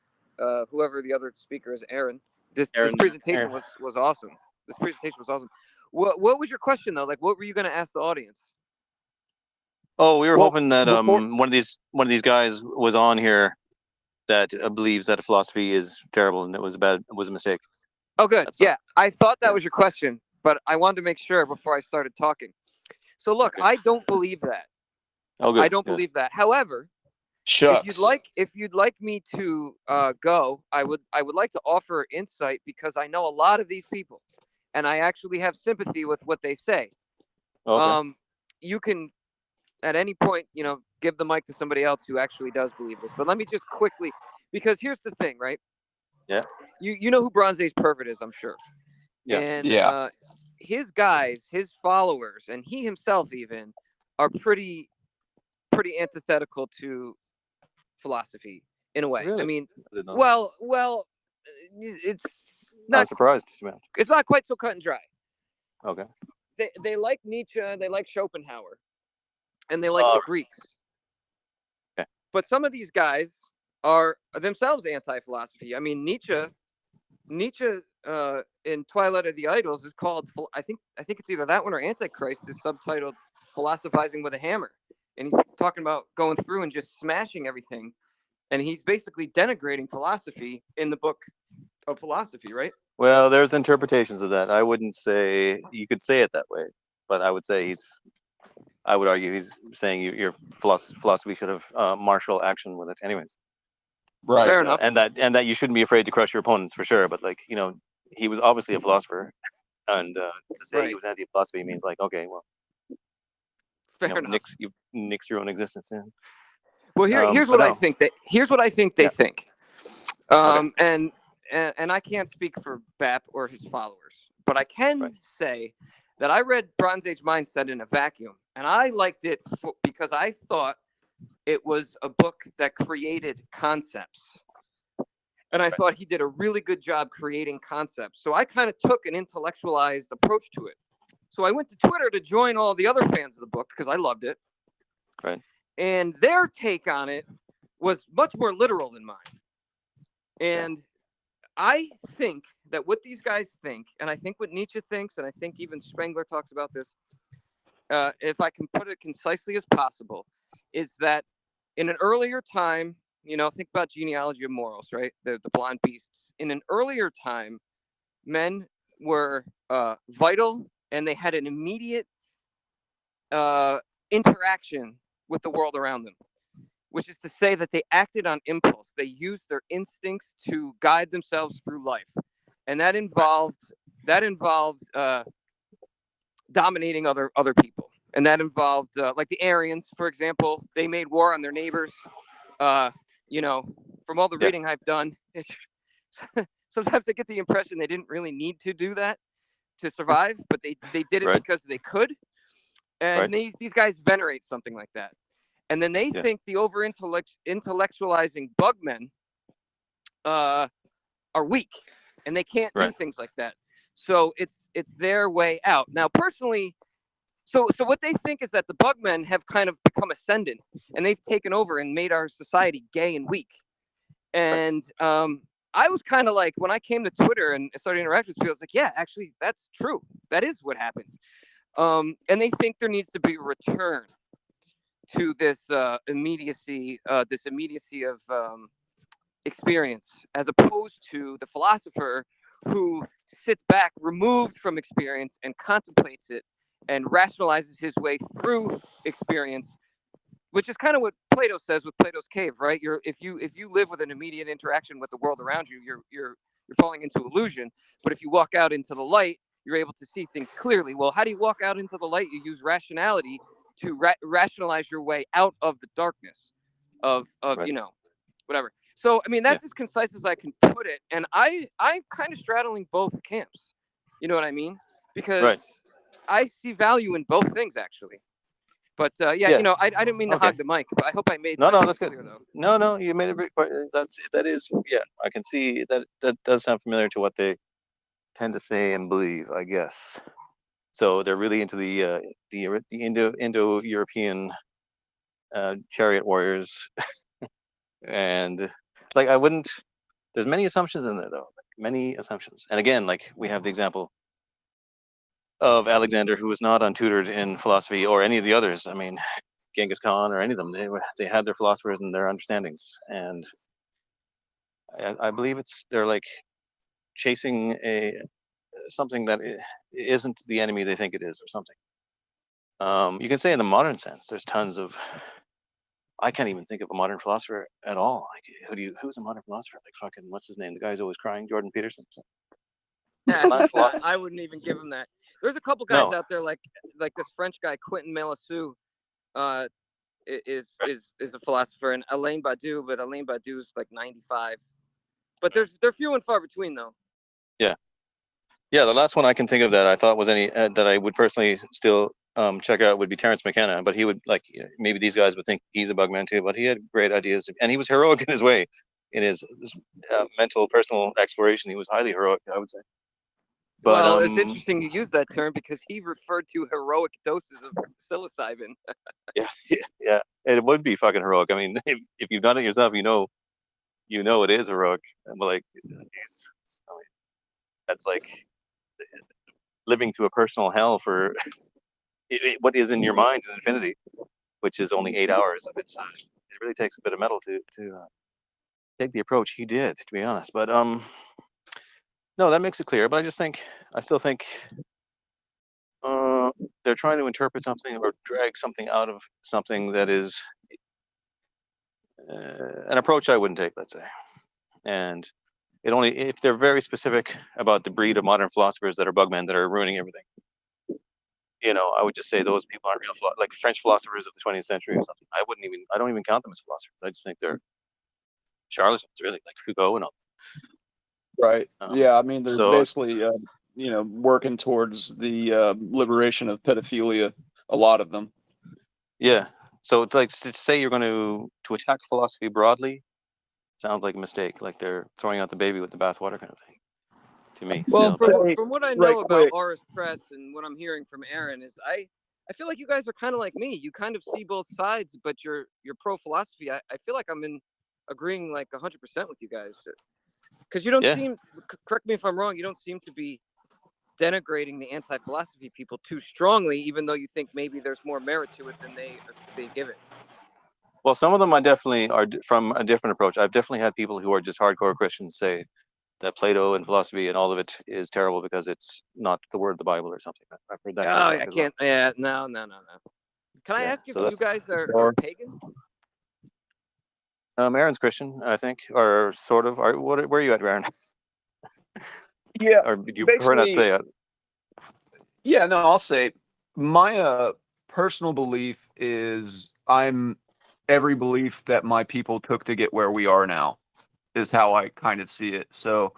whoever the other speaker is, Aaron. This Aaron. presentation was awesome. This presentation was awesome. What was your question though? Like, what were you going to ask the audience? Oh, we were Well, hoping that before one of these guys was on here that believes that philosophy is terrible and it was a mistake. Oh, good. That's all. Yeah, I thought that Yeah. was your question, but I wanted to make sure before I started talking. So look, Okay. I don't believe that. Oh, good. I don't believe that. However, shucks. if you'd like me to go, I would like to offer insight because I know a lot of these people, and I actually have sympathy with what they say. Okay. You can at any point, give the mic to somebody else who actually does believe this. But let me just quickly, because here's the thing, right? Yeah. You know who Bronze Age Pervert is, I'm sure. Yeah. And Yeah. his guys, his followers, and he himself even are pretty antithetical to philosophy in a way. I Really? mean, I didn't know well, it's that. I not was surprised. To be honest. it's not quite so cut and dry. Okay. They like Nietzsche, they like Schopenhauer, and they like the Oh, Greeks. okay. But some of these guys are themselves anti-philosophy. I mean, Nietzsche in Twilight of the Idols is called, I think it's either that one or Antichrist is subtitled "Philosophizing with a Hammer." and he's talking about going through and just smashing everything, and he's basically denigrating philosophy in the book of philosophy, right? Well, there's interpretations of that. I wouldn't say you could say it that way, but I would say I would argue he's saying your philosophy should have martial action with it, anyways. Right. Fair enough. And that you shouldn't be afraid to crush your opponents for sure. But like he was obviously a philosopher, and to say he was anti-philosophy means like, okay, well, Fair enough. you nix your own existence. Yeah. Well, here's what I think they think. And I can't speak for BAP or his followers, but I can say that I read Bronze Age Mindset in a vacuum, and I liked it because I thought it was a book that created concepts. And I thought he did a really good job creating concepts. So I kind of took an intellectualized approach to it. So I went to Twitter to join all the other fans of the book because I loved it. Right. And their take on it was much more literal than mine. And I think that what these guys think, and I think what Nietzsche thinks, and I think even Spengler talks about this, if I can put it concisely as possible, is that in an earlier time, think about genealogy of morals, right? The blonde beasts. In an earlier time, men were vital, and they had an immediate interaction with the world around them, which is to say that they acted on impulse. They used their instincts to guide themselves through life, and that involved dominating other people, and that involved like the Aryans, for example. They made war on their neighbors. From all the reading I've done, sometimes I get the impression they didn't really need to do that to survive, but they did it because they could. And these guys venerate something like that. And then they think the intellectualizing bugmen are weak, and they can't do things like that. So it's their way out. Now, personally, so what they think is that the bugmen have kind of become ascendant, and they've taken over and made our society gay and weak. And I was kind of like, when I came to Twitter and started interacting with people, I was like, yeah, actually, that's true. That is what happened. And they think there needs to be a return to this immediacy of experience, as opposed to the philosopher who sits back, removed from experience, and contemplates it and rationalizes his way through experience, which is kind of what Plato says with Plato's cave, right? If you live with an immediate interaction with the world around you, you're falling into illusion. But if you walk out into the light, you're able to see things clearly. Well, how do you walk out into the light? You use rationality to rationalize your way out of the darkness of whatever. So, I mean, that's as concise as I can put it. And I'm kind of straddling both camps. You know what I mean? Because I see value in both things, actually. But I didn't mean to hog the mic, but I hope I made my point clear, though. No, you made it very clear. That is, I can see that does sound familiar to what they tend to say and believe, I guess. So they're really into the Indo-European chariot warriors, and like I wouldn't. There's many assumptions in there, though. Many assumptions, and again, like we have the example of Alexander, who was not untutored in philosophy or any of the others. I mean, Genghis Khan or any of them, they had their philosophers and their understandings, and I believe they're like chasing something that isn't the enemy they think it is, or something. You can say in the modern sense, there's tons of. I can't even think of a modern philosopher at all. Like, who's a modern philosopher? Like fucking, what's his name? The guy's always crying, Jordan Peterson. I wouldn't even give him that. There's a couple guys out there like this French guy Quentin Melissu, is a philosopher, and Alain Badiou, but Alain Badiou is like 95. But they're few and far between, though. Yeah. The last one I can think of that I thought was that I would personally still check out would be Terence Mckenna, but he would maybe these guys would think he's a bugman too, but he had great ideas, and he was heroic in his way, in his mental personal exploration. He was highly heroic, I would say. But, well, it's interesting you use that term because he referred to heroic doses of psilocybin. yeah, it would be fucking heroic. I mean, if you've done it yourself, you know it is heroic. But like, that's like living through a personal hell for what is in your mind in infinity. which is only 8 hours of it. It really takes a bit of metal to take the approach he did, to be honest. But no, that makes it clear. But I still think they're trying to interpret something or drag something out of something that is an approach I wouldn't take, let's say. And it only if they're very specific about the breed of modern philosophers that are bugmen that are ruining everything. I would just say those people aren't real, like French philosophers of the 20th century or something. I don't even count them as philosophers. I just think they're charlatans, really, like Foucault and all. Right. Yeah. I mean, they're So basically, working towards the liberation of pedophilia. A lot of them. yeah, so it's like to say you're going to attack philosophy broadly sounds like a mistake. Like they're throwing out the baby with the bathwater kind of thing to me. Well, Still, but from what I Right know about quick. Aris Press and what I'm hearing from Aaron is I feel like you guys are kind of like me. You kind of see both sides, but you're pro philosophy. I feel like I'm in agreeing like 100% with you guys because you don't Yeah. seem. Correct me if I'm wrong. You don't seem to be denigrating the anti-philosophy people too strongly, even though you think maybe there's more merit to it than they give it. Well, some of them I definitely are from a different approach. I've definitely had people who are just hardcore Christians say that Plato and philosophy and all of it is terrible because it's not the word of the Bible or something. I've heard that kind of Oh, talk I as well. can't. Yeah, no. Can I Yeah, ask if so you guys are Or- pagan? Aaron's Christian, I think, or sort of. Where are you at, Aaron? Yeah. Or do you prefer not to Basically, say it? yeah. No, I'll say my personal belief is I'm every belief that my people took to get where we are now is how I kind of see it. So,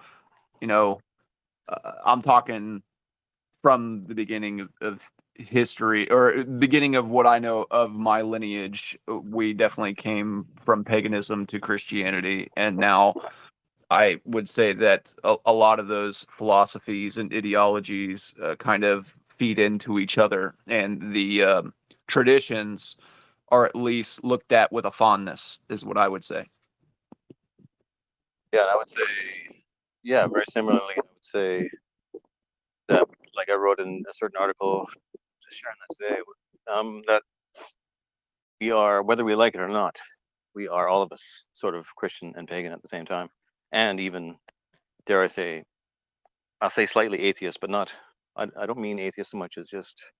you know, I'm talking from the beginning of history or beginning of what I know of my lineage. We definitely came from paganism to Christianity, and now I would say that a lot of those philosophies and ideologies kind of feed into each other, and the traditions are at least looked at with a fondness, is what I would say. Yeah, I would say, yeah, very similarly. I would say that, like I wrote in a certain article, just sharing that today, that we are, whether we like it or not, we are all of us sort of Christian and pagan at the same time, and even dare I say, I'll say slightly atheist, but not. I don't mean atheist so much as just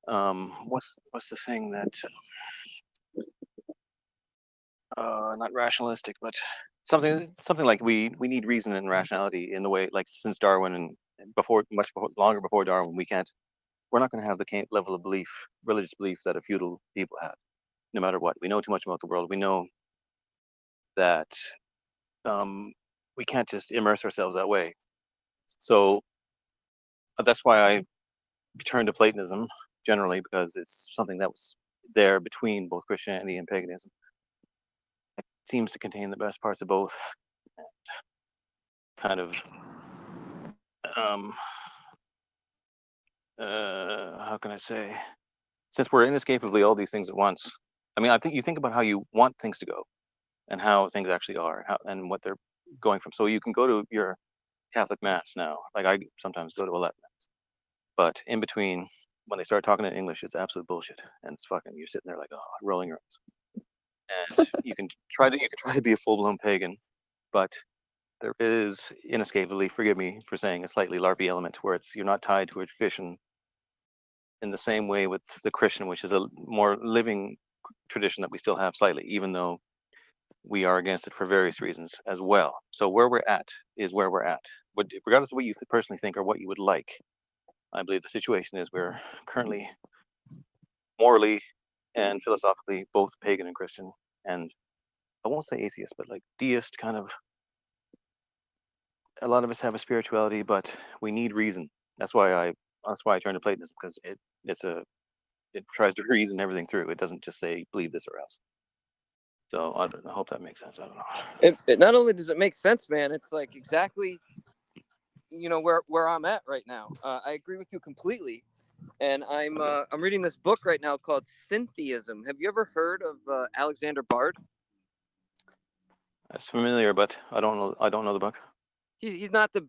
what's the thing that not rationalistic, but something like we need reason and rationality in the way like since Darwin and longer before Darwin we're not going to have the level of religious belief that a feudal people had. No matter what, we know too much about the world. We know that we can't just immerse ourselves that way. So that's why I turn to Platonism generally, because it's something that was there between both Christianity and paganism. It seems to contain the best parts of both. Kind of, how can I say? Since we're inescapably all these things at once, I mean, I think you think about how you want things to go, and how things actually are, and what they're going from. So you can go to your Catholic mass now. Like I sometimes go to a Latin mass, but in between, when they start talking in English, it's absolute bullshit, and it's fucking. You're sitting there like, oh, rolling your eyes. And you can try to be a full blown pagan, but there is inescapably, forgive me for saying, a slightly LARPy element where you're not tied to a tradition in the same way with the Christian, which is a more living tradition that we still have slightly, even though we are against it for various reasons as well. So where we're at is where we're at. Regardless of what you personally think or what you would like, I believe the situation is we're currently morally and philosophically both pagan and Christian, and I won't say atheist, but like deist kind of. A lot of us have a spirituality, but we need reason. That's why I turn to Platonism, because it tries to reason everything through. It doesn't just say believe this or else. So I hope that makes sense. I don't know. It not only does it make sense, man, it's like exactly where I'm at right now. I agree with you completely, and I'm reading this book right now called Syntheism. Have you ever heard of Alexander Bard? It's familiar, but I don't know the book. He's not the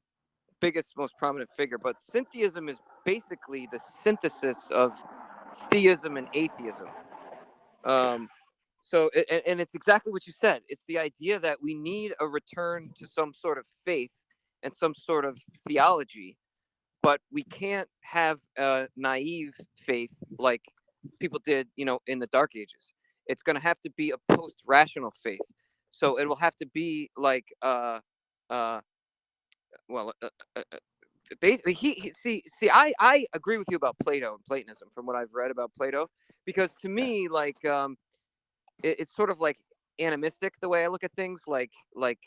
biggest, most prominent figure, but Syntheism is basically the synthesis of theism and atheism. And it's exactly what you said. It's the idea that we need a return to some sort of faith and some sort of theology, but we can't have a naive faith like people did, in the Dark Ages. It's going to have to be a post-rational faith. So it will have to be like, uh, well, basically, I agree with you about Plato and Platonism from what I've read about Plato, because to me, like, it's sort of like animistic the way I look at things. Like the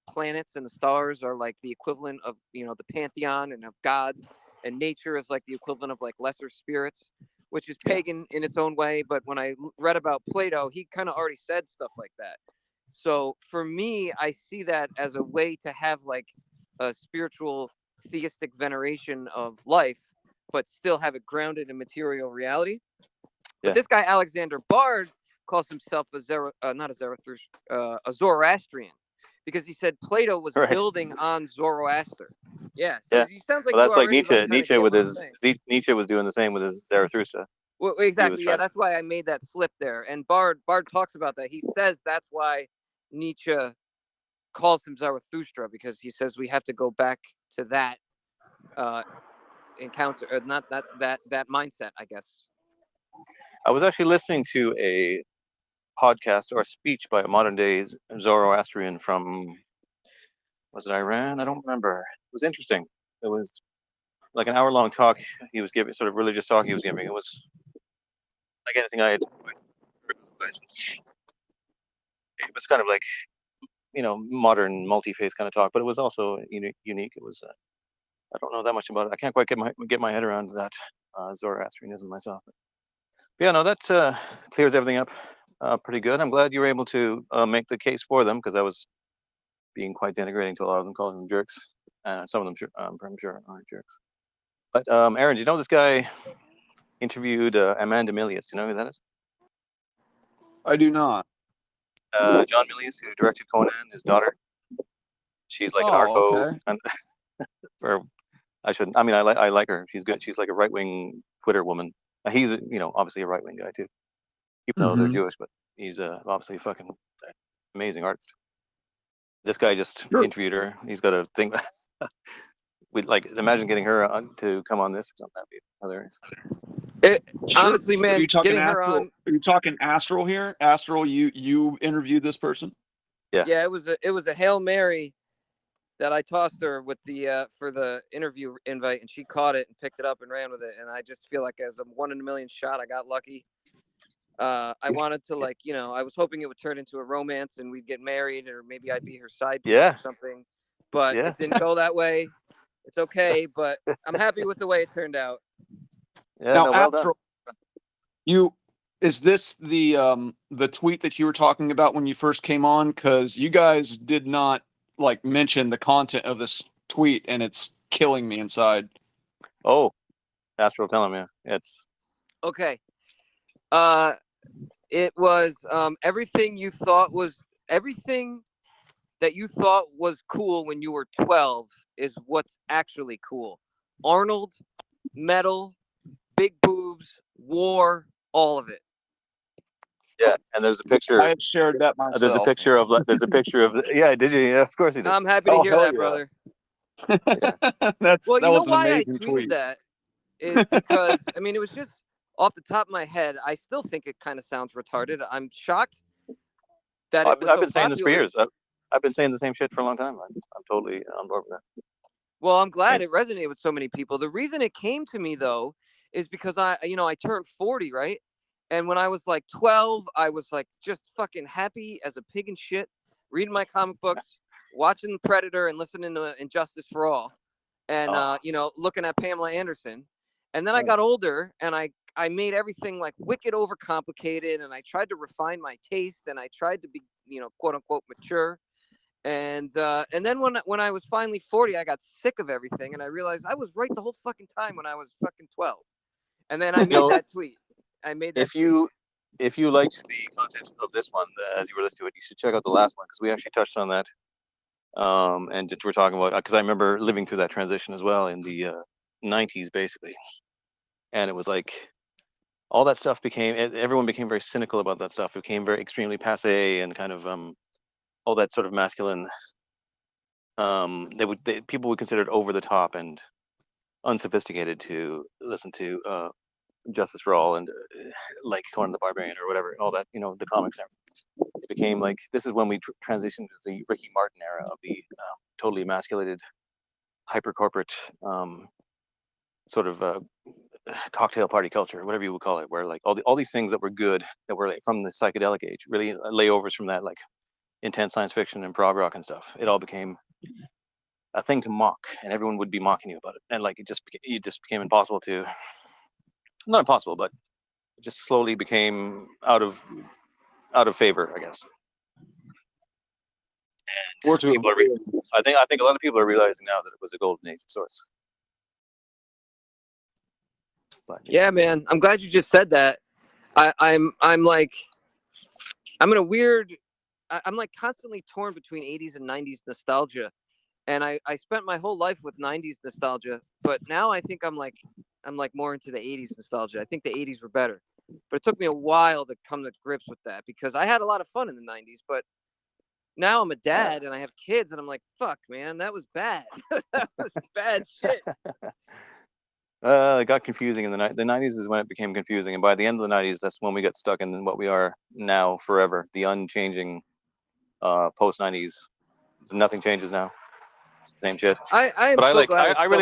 planets and the stars are like the equivalent of the pantheon and of gods, and nature is like the equivalent of like lesser spirits, which is pagan in its own way. But when I read about Plato, he kind of already said stuff like that. So for me, I see that as a way to have like a spiritual theistic veneration of life, but still have it grounded in material reality. But this guy Alexander Bard calls himself not a Zarathustra, a Zoroastrian, because he said Plato was building on Zoroaster. Yeah, so he sounds like well, that's like already Nietzsche. like Nietzsche with his Nietzsche was doing the same with his Zarathustra. Well, exactly. Yeah, that's why I made that slip there. And Bard talks about that. He says that's why Nietzsche calls him Zarathustra, because he says we have to go back to that encounter, not that mindset, I guess. I was actually listening to a podcast or a speech by a modern day Zoroastrian from, was it Iran? I don't remember. It was interesting. It was like an hour-long talk he was giving, sort of religious talk he was giving. It was like anything I had heard. It was kind of like, modern multi-faith kind of talk, but it was also unique. It was, I don't know that much about it. I can't quite get my head around that Zoroastrianism myself. But yeah, no, that clears everything up pretty good. I'm glad you were able to make the case for them, because I was being quite denigrating to a lot of them, calling them jerks. Some of them, I'm sure, aren't jerks. But Aaron, do you know this guy interviewed Amanda Milius? Do you know who that is? I do not. John Milius, who directed Conan, his daughter. She's like an arco. Okay. Or I shouldn't. I mean, I like her. She's good. She's like a right-wing Twitter woman. He's obviously a right-wing guy too, even though they're Jewish. But he's obviously a fucking amazing artist. This guy just interviewed her. He's got a thing. We'd like imagine getting her to come on this or something. That'd be hilarious. Honestly, man, are you talking getting Astral, her on. Are you talking Astral here? Astral, you interviewed this person? Yeah. It was a Hail Mary that I tossed her with the for the interview invite, and she caught it and picked it up and ran with it. And I just feel like as a 1 in a million shot, I got lucky. I wanted to I was hoping it would turn into a romance and we'd get married, or maybe I'd be her side piece or something. But it didn't go that way. It's okay, but I'm happy with the way it turned out. Yeah, now, well done. Is this the tweet that you were talking about when you first came on? Because you guys did not mention the content of this tweet, and it's killing me inside. Oh, Astral, tell him, it's okay. It was everything that you thought was cool when you were 12 is what's actually cool. Arnold, metal, big boobs, war, all of it. Yeah, and there's a picture. I have shared that myself. There's a picture of. Yeah, did you? Yeah, of course he did. I'm happy to hear that, brother. That was an amazing tweet. That is because I mean it was just off the top of my head. I still think it kind of sounds retarded. I'm shocked that I've been saying this for years. I've been saying the same shit for a long time. I'm totally on board with that. Well, I'm glad it resonated with so many people. The reason it came to me though is because I turned 40, right? And when I was like 12, I was like just fucking happy as a pig in shit, reading my comic books, watching Predator, and listening to Injustice for All, and looking at Pamela Anderson. And then I got older, and I made everything like wicked overcomplicated, and I tried to refine my taste, and I tried to be quote unquote mature. And then when I was finally 40, I got sick of everything, and I realized I was right the whole fucking time when I was fucking 12. And then I made that tweet. If you liked the content of this one as you were listening to it, you should check out the last one, because we actually touched on that. And we're talking about, because I remember living through that transition as well in the 90s, basically. And it was like all that stuff everyone became very cynical about that stuff. It became very extremely passé and kind of all that sort of masculine. People would consider it over the top and unsophisticated to listen to Justice for All and like Conan the Barbarian or whatever, all that, the comics. It became like, this is when we transitioned to the Ricky Martin era of the totally emasculated, hyper corporate sort of cocktail party culture, whatever you would call it, where like all these things that were good, that were like from the psychedelic age, really layovers from that like intense science fiction and prog rock and stuff. It all became a thing to mock, and everyone would be mocking you about it, and like it just became impossible to, not impossible, but it just slowly became out of favor, I guess. And people I think a lot of people are realizing now that it was a golden age of sorts. But yeah, man, I'm glad you just said that. I'm like, I'm in a weird, I'm like constantly torn between 80s and 90s nostalgia. And I spent my whole life with 90s nostalgia, but now I think I'm like more into the 80s nostalgia. I think the 80s were better, but it took me a while to come to grips with that because I had a lot of fun in the 90s, but now I'm a dad and I have kids and I'm like, fuck, man, that was bad. That was bad shit. It got confusing in the 90s is when it became confusing, and by the end of the 90s, that's when we got stuck in what we are now forever, the unchanging post 90s. Nothing changes now. Same shit. I really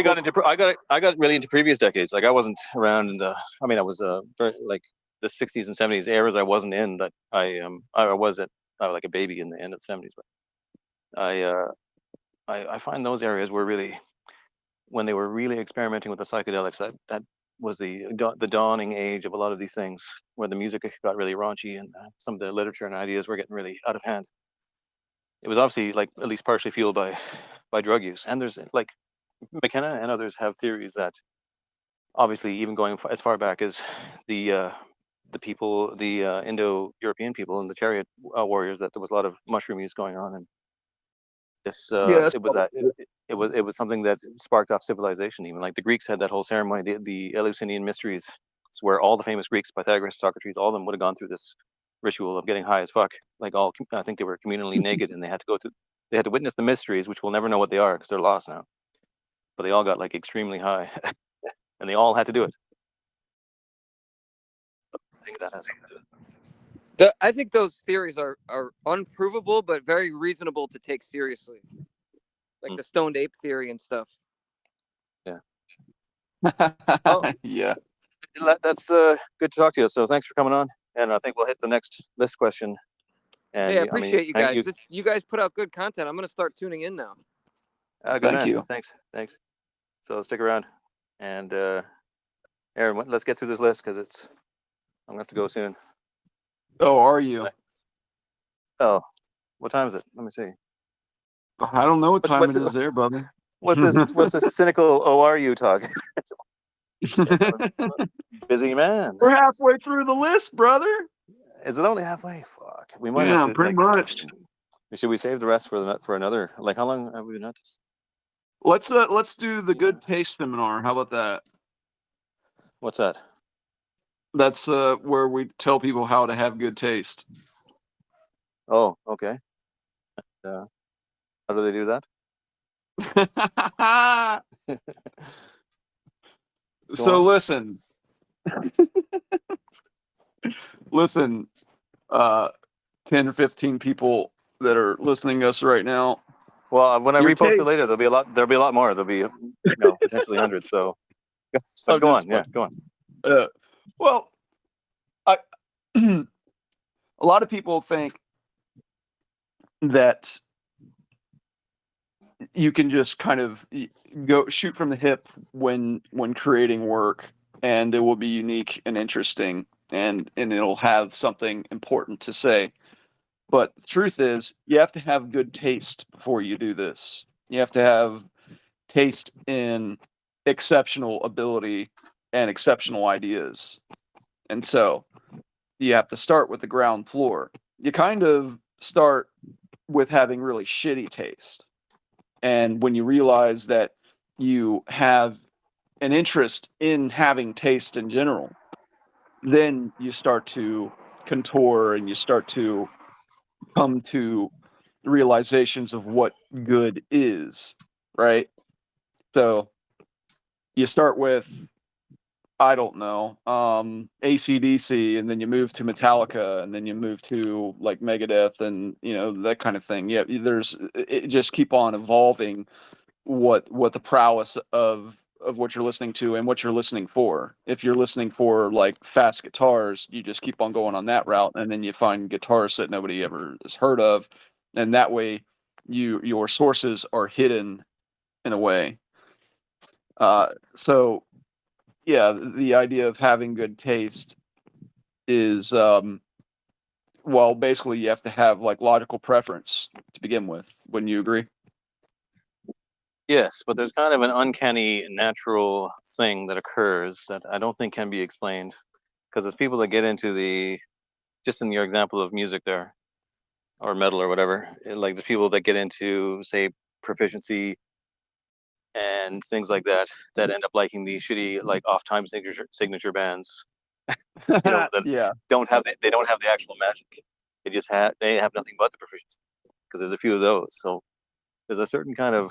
got into I got really into previous decades. Like I wasn't around. I mean, I was very, like the 60s and 70s eras. I wasn't in, but I was at like a baby in the end of the 70s. But I find those areas were really, when they were really experimenting with the psychedelics. That was the dawning age of a lot of these things, where the music got really raunchy and some of the literature and ideas were getting really out of hand. It was obviously like at least partially fueled by drug use. And there's like McKenna and others have theories that obviously even going as far back as the people, the Indo-European people and the chariot warriors, that there was a lot of mushroom use going on, and this it was something that sparked off civilization. Even like the Greeks had that whole ceremony, the Eleusinian mysteries, where all the famous Greeks, Pythagoras, Socrates, all of them would have gone through this ritual of getting high as fuck. Like I think they were communally naked, and they had to witness the mysteries, which we'll never know what they are because they're lost now. But they all got like extremely high, and they all had to do it. I think that has something to do with it. I think those theories are unprovable, but very reasonable to take seriously, like the stoned ape theory and stuff. Yeah. Oh, yeah. That's good to talk to you. So thanks for coming on, and I think we'll hit the next list question. And hey, I appreciate you guys. You guys put out good content. I'm going to start tuning in now. Good Thank man. you. Thanks. So stick around, and Aaron, let's get through this list because I'm going to have to go soon. Oh, are you? Oh, what time is it? Let me see. I don't know what time it is there, buddy. What's this cynical are you talk? Busy man. We're halfway through the list, brother. Is it only halfway? Fuck. We might have to. Pretty much. Should we save the rest for another? Like, how long have we been at this? Let's do the good taste seminar. How about that? What's that? That's where we tell people how to have good taste. Oh, okay. How do they do that? So listen, 10 or 15 people that are listening to us right now. Well, when I repost it later, there'll be a lot more. There'll be potentially hundreds. So go on. Yeah, go on. Well, a lot of people think that you can just kind of go shoot from the hip when creating work, and it will be unique and interesting, and it'll have something important to say. But the truth is, you have to have good taste before you do this. You have to have taste in exceptional ability and exceptional ideas. And so you have to start with the ground floor. You kind of start with having really shitty taste. And when you realize that you have an interest in having taste in general, then you start to contour and you start to come to realizations of what good is, right? So you start with, I don't know, AC/DC, and then you move to Metallica, and then you move to like Megadeth, and that kind of thing. Yeah, there's it just keep on evolving what the prowess of what you're listening to and what you're listening for. If you're listening for like fast guitars, you just keep on going on that route, and then you find guitarists that nobody ever has heard of, and that way your sources are hidden in a way. So yeah, the idea of having good taste is well, basically you have to have like logical preference to begin with. Wouldn't you agree? Yes, but there's kind of an uncanny natural thing that occurs that I don't think can be explained. Because there's people that get into just in your example of music there, or metal or whatever, like the people that get into, say, proficiency and things like that, that end up liking the shitty, like off-time signature bands, that Yeah. they don't have the actual magic. They have nothing but the proficiency, because there's a few of those. So there's a certain kind of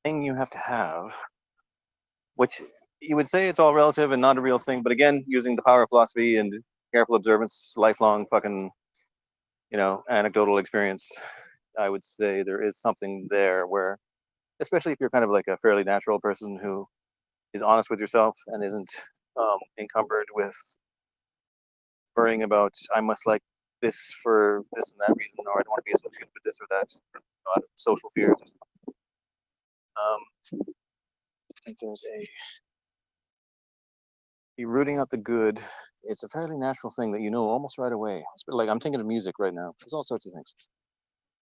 thing you have to have, which you would say it's all relative and not a real thing. But again, using the power of philosophy and careful observance, lifelong fucking, anecdotal experience, I would say there is something there where, especially if you're kind of like a fairly natural person who is honest with yourself and isn't encumbered with worrying about, I must like this for this and that reason, or I don't want to be associated with this or that, social fears. I think there's be rooting out the good. It's a fairly natural thing that you know almost right away. Like I'm thinking of music right now. There's all sorts of things.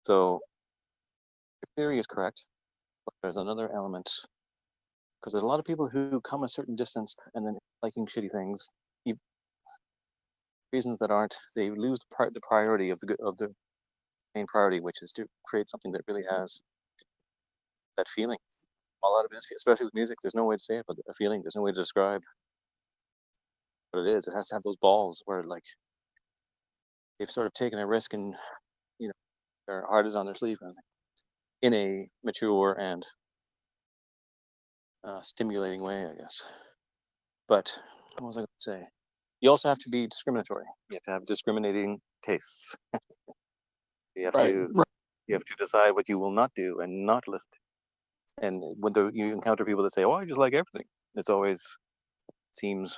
So your theory is correct, but there's another element, because there's a lot of people who come a certain distance and then liking shitty things, reasons that aren't. They lose the priority of the main priority, which is to create something that really has that feeling. A lot of it is, especially with music, there's no way to say it, but a feeling. There's no way to describe what it is. It has to have those balls where like they've sort of taken a risk and their heart is on their sleeve in a mature and stimulating way, I guess. But what was I going to say? You also have to be discriminatory. You have to have discriminating tastes. You have Right. to you have to decide what you will not do and not listen to. And when you encounter people that say, "Oh, I just like everything," it's always seems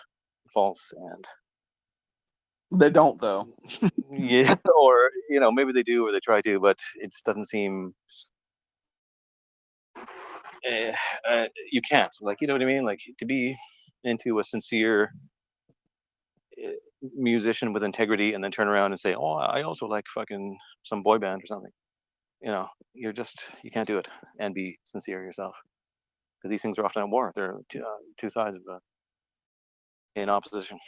false. And They don't though. yeah, or maybe they do or they try to, but it just doesn't seem. You can't, like, you know what I mean, like, to be into a sincere musician with integrity and then turn around and say, "Oh, I also like fucking some boy band or something." You can't do it and be sincere yourself, because these things are often at war. They're two sides of in opposition.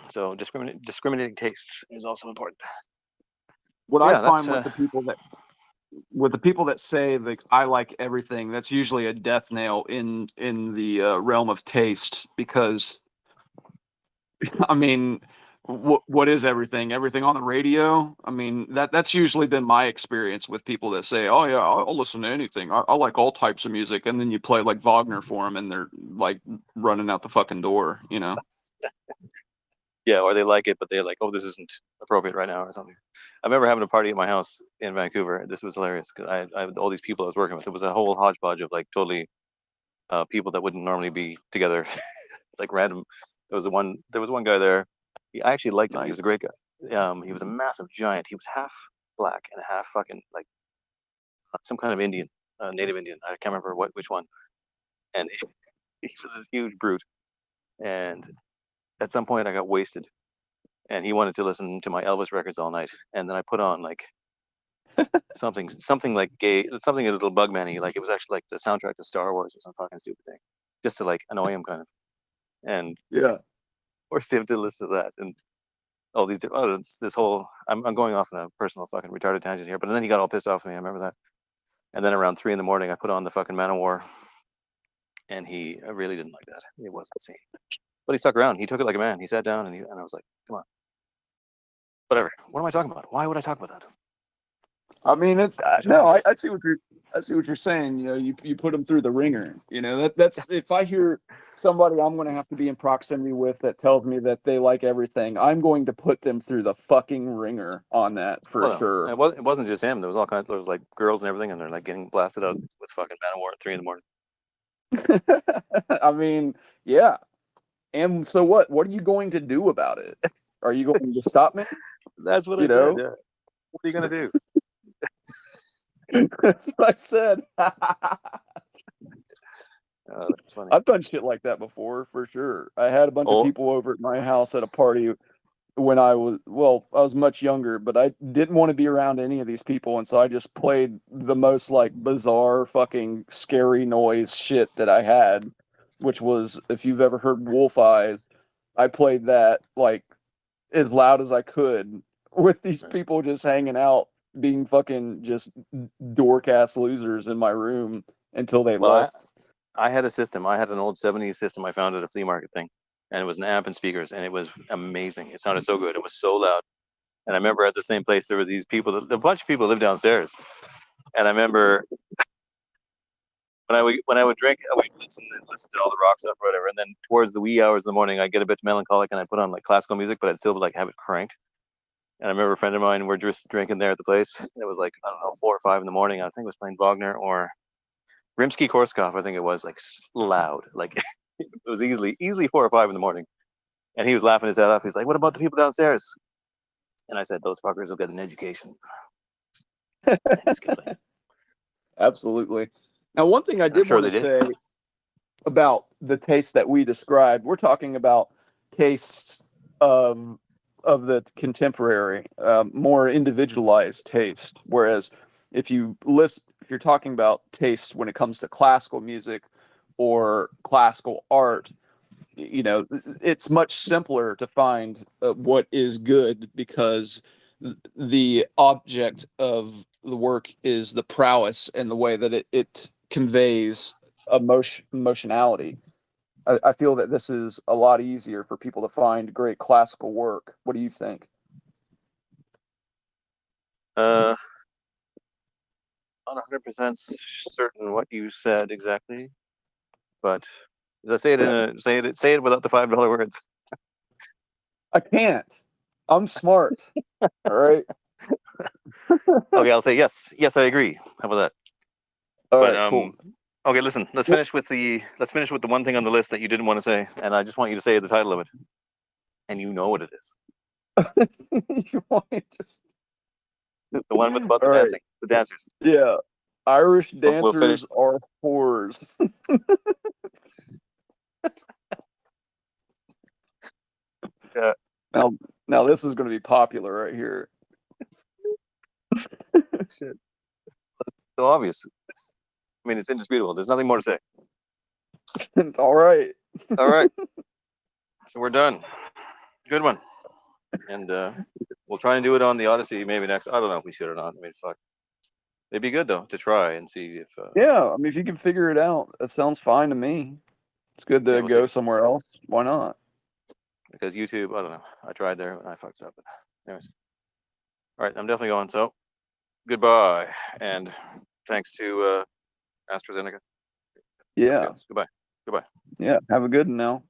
So discriminating tastes is also important. What I Yeah, that's find with the people that say like I like everything, that's usually a death nail in the realm of taste, because I mean, what is everything? Everything on the radio? I mean, that's usually been my experience with people that say, "Oh yeah, I'll listen to anything. I like all types of music," and then you play like Wagner for them, and they're like running out the fucking door. yeah, or they like it, but they're like, "Oh, this isn't appropriate right now," or something. I remember having a party at my house in Vancouver. This was hilarious because I had all these people I was working with. It was a whole hodgepodge of like totally people that wouldn't normally be together, like random. There was one guy there. I actually liked him. He Nice. was a great guy. He was a massive giant. He was half black and half fucking like some kind of Indian, native Indian. I can't remember which one. And he was this huge brute. And at some point, I got wasted, and he wanted to listen to my Elvis records all night. And then I put on like something like gay, something a little bugman-y. Like it was actually like the soundtrack to Star Wars or some fucking stupid thing, just to like annoy him kind of, and Yeah. forced him to listen to that. And all these, this whole, I'm going off on a personal fucking retarded tangent here, but then he got all pissed off at me. I remember that. And then around 3 a.m, I put on the fucking Manowar, and he really didn't like that. It wasn't seen. But he stuck around. He took it like a man. He sat down and I was like, come on. Whatever. What am I talking about? Why would I talk about that? I mean, I see what you're saying. You know, you put them through the ringer. You know, that's if I hear somebody I'm going to have to be in proximity with that tells me that they like everything, I'm going to put them through the fucking ringer on that for sure. It wasn't just him. There was all kinds. There was like girls and everything, and they're like getting blasted out with fucking Manowar at 3 a.m. I mean, yeah. And so what? What are you going to do about it? Are you going to stop me? That's what I said. Yeah. What are you gonna do? That's what I said. That's funny. I've done shit like that before, for sure. I had a bunch of people over at my house at a party when I was much younger, but I didn't want to be around any of these people, and so I just played the most like bizarre, fucking scary noise shit that I had, which was, if you've ever heard Wolf Eyes, I played that like as loud as I could with these people just hanging out, being fucking just dork ass losers in my room until they left. I had a system. I had an old 70s system I found at a flea market thing, and it was an amp and speakers, and it was amazing. It sounded so good. It was so loud. And I remember at the same place there were these people. A bunch of people lived downstairs, and I remember when I would drink, I would listen to all the rock stuff or whatever, and then towards the wee hours in the morning, I'd get a bit melancholic, and I'd put on like classical music, but I'd still like have it cranked. And I remember a friend of mine, we're just drinking there at the place, and it was like, I don't know, 4 or 5 in the morning. I think it was playing Wagner or Rimsky-Korsakov, I think it was, like loud, like it was easily 4 or 5 in the morning. And he was laughing his head off. He's like, "What about the people downstairs?" And I said, "Those fuckers will get an education." Absolutely. Now, one thing I did want to say about the taste that we described, we're talking about tastes of the contemporary, more individualized taste. Whereas if you're talking about taste when it comes to classical music or classical art, you know, it's much simpler to find what is good because the object of the work is the prowess and the way that it conveys emotionality. I feel that this is a lot easier for people to find great classical work. What do you think? Not 100% certain what you said exactly, but as I say it without the $5 words. I can't. I'm smart. All right. Okay, I'll say yes. Yes, I agree. How about that? All right, cool. Okay, listen. Let's finish with the one thing on the list that you didn't want to say, and I just want you to say the title of it, and you know what it is. You want to just the one about the dancing, the dancers. Yeah, Irish dancers are whores. Yeah. Now this is going to be popular right here. Shit. So obvious. I mean, it's indisputable. There's nothing more to say. All right. All right. So we're done. Good one. And we'll try and do it on the Odyssey maybe next. I don't know if we should or not. I mean, fuck. It'd be good though to try and see if. Yeah, I mean, if you can figure it out, that sounds fine to me. It's good to go somewhere else. Why not? Because YouTube, I don't know. I tried there and I fucked up. But anyways, all right, I'm definitely going. So, goodbye, and thanks to AstraZeneca. Yeah. Goodbye. Goodbye. Yeah. Have a good one now.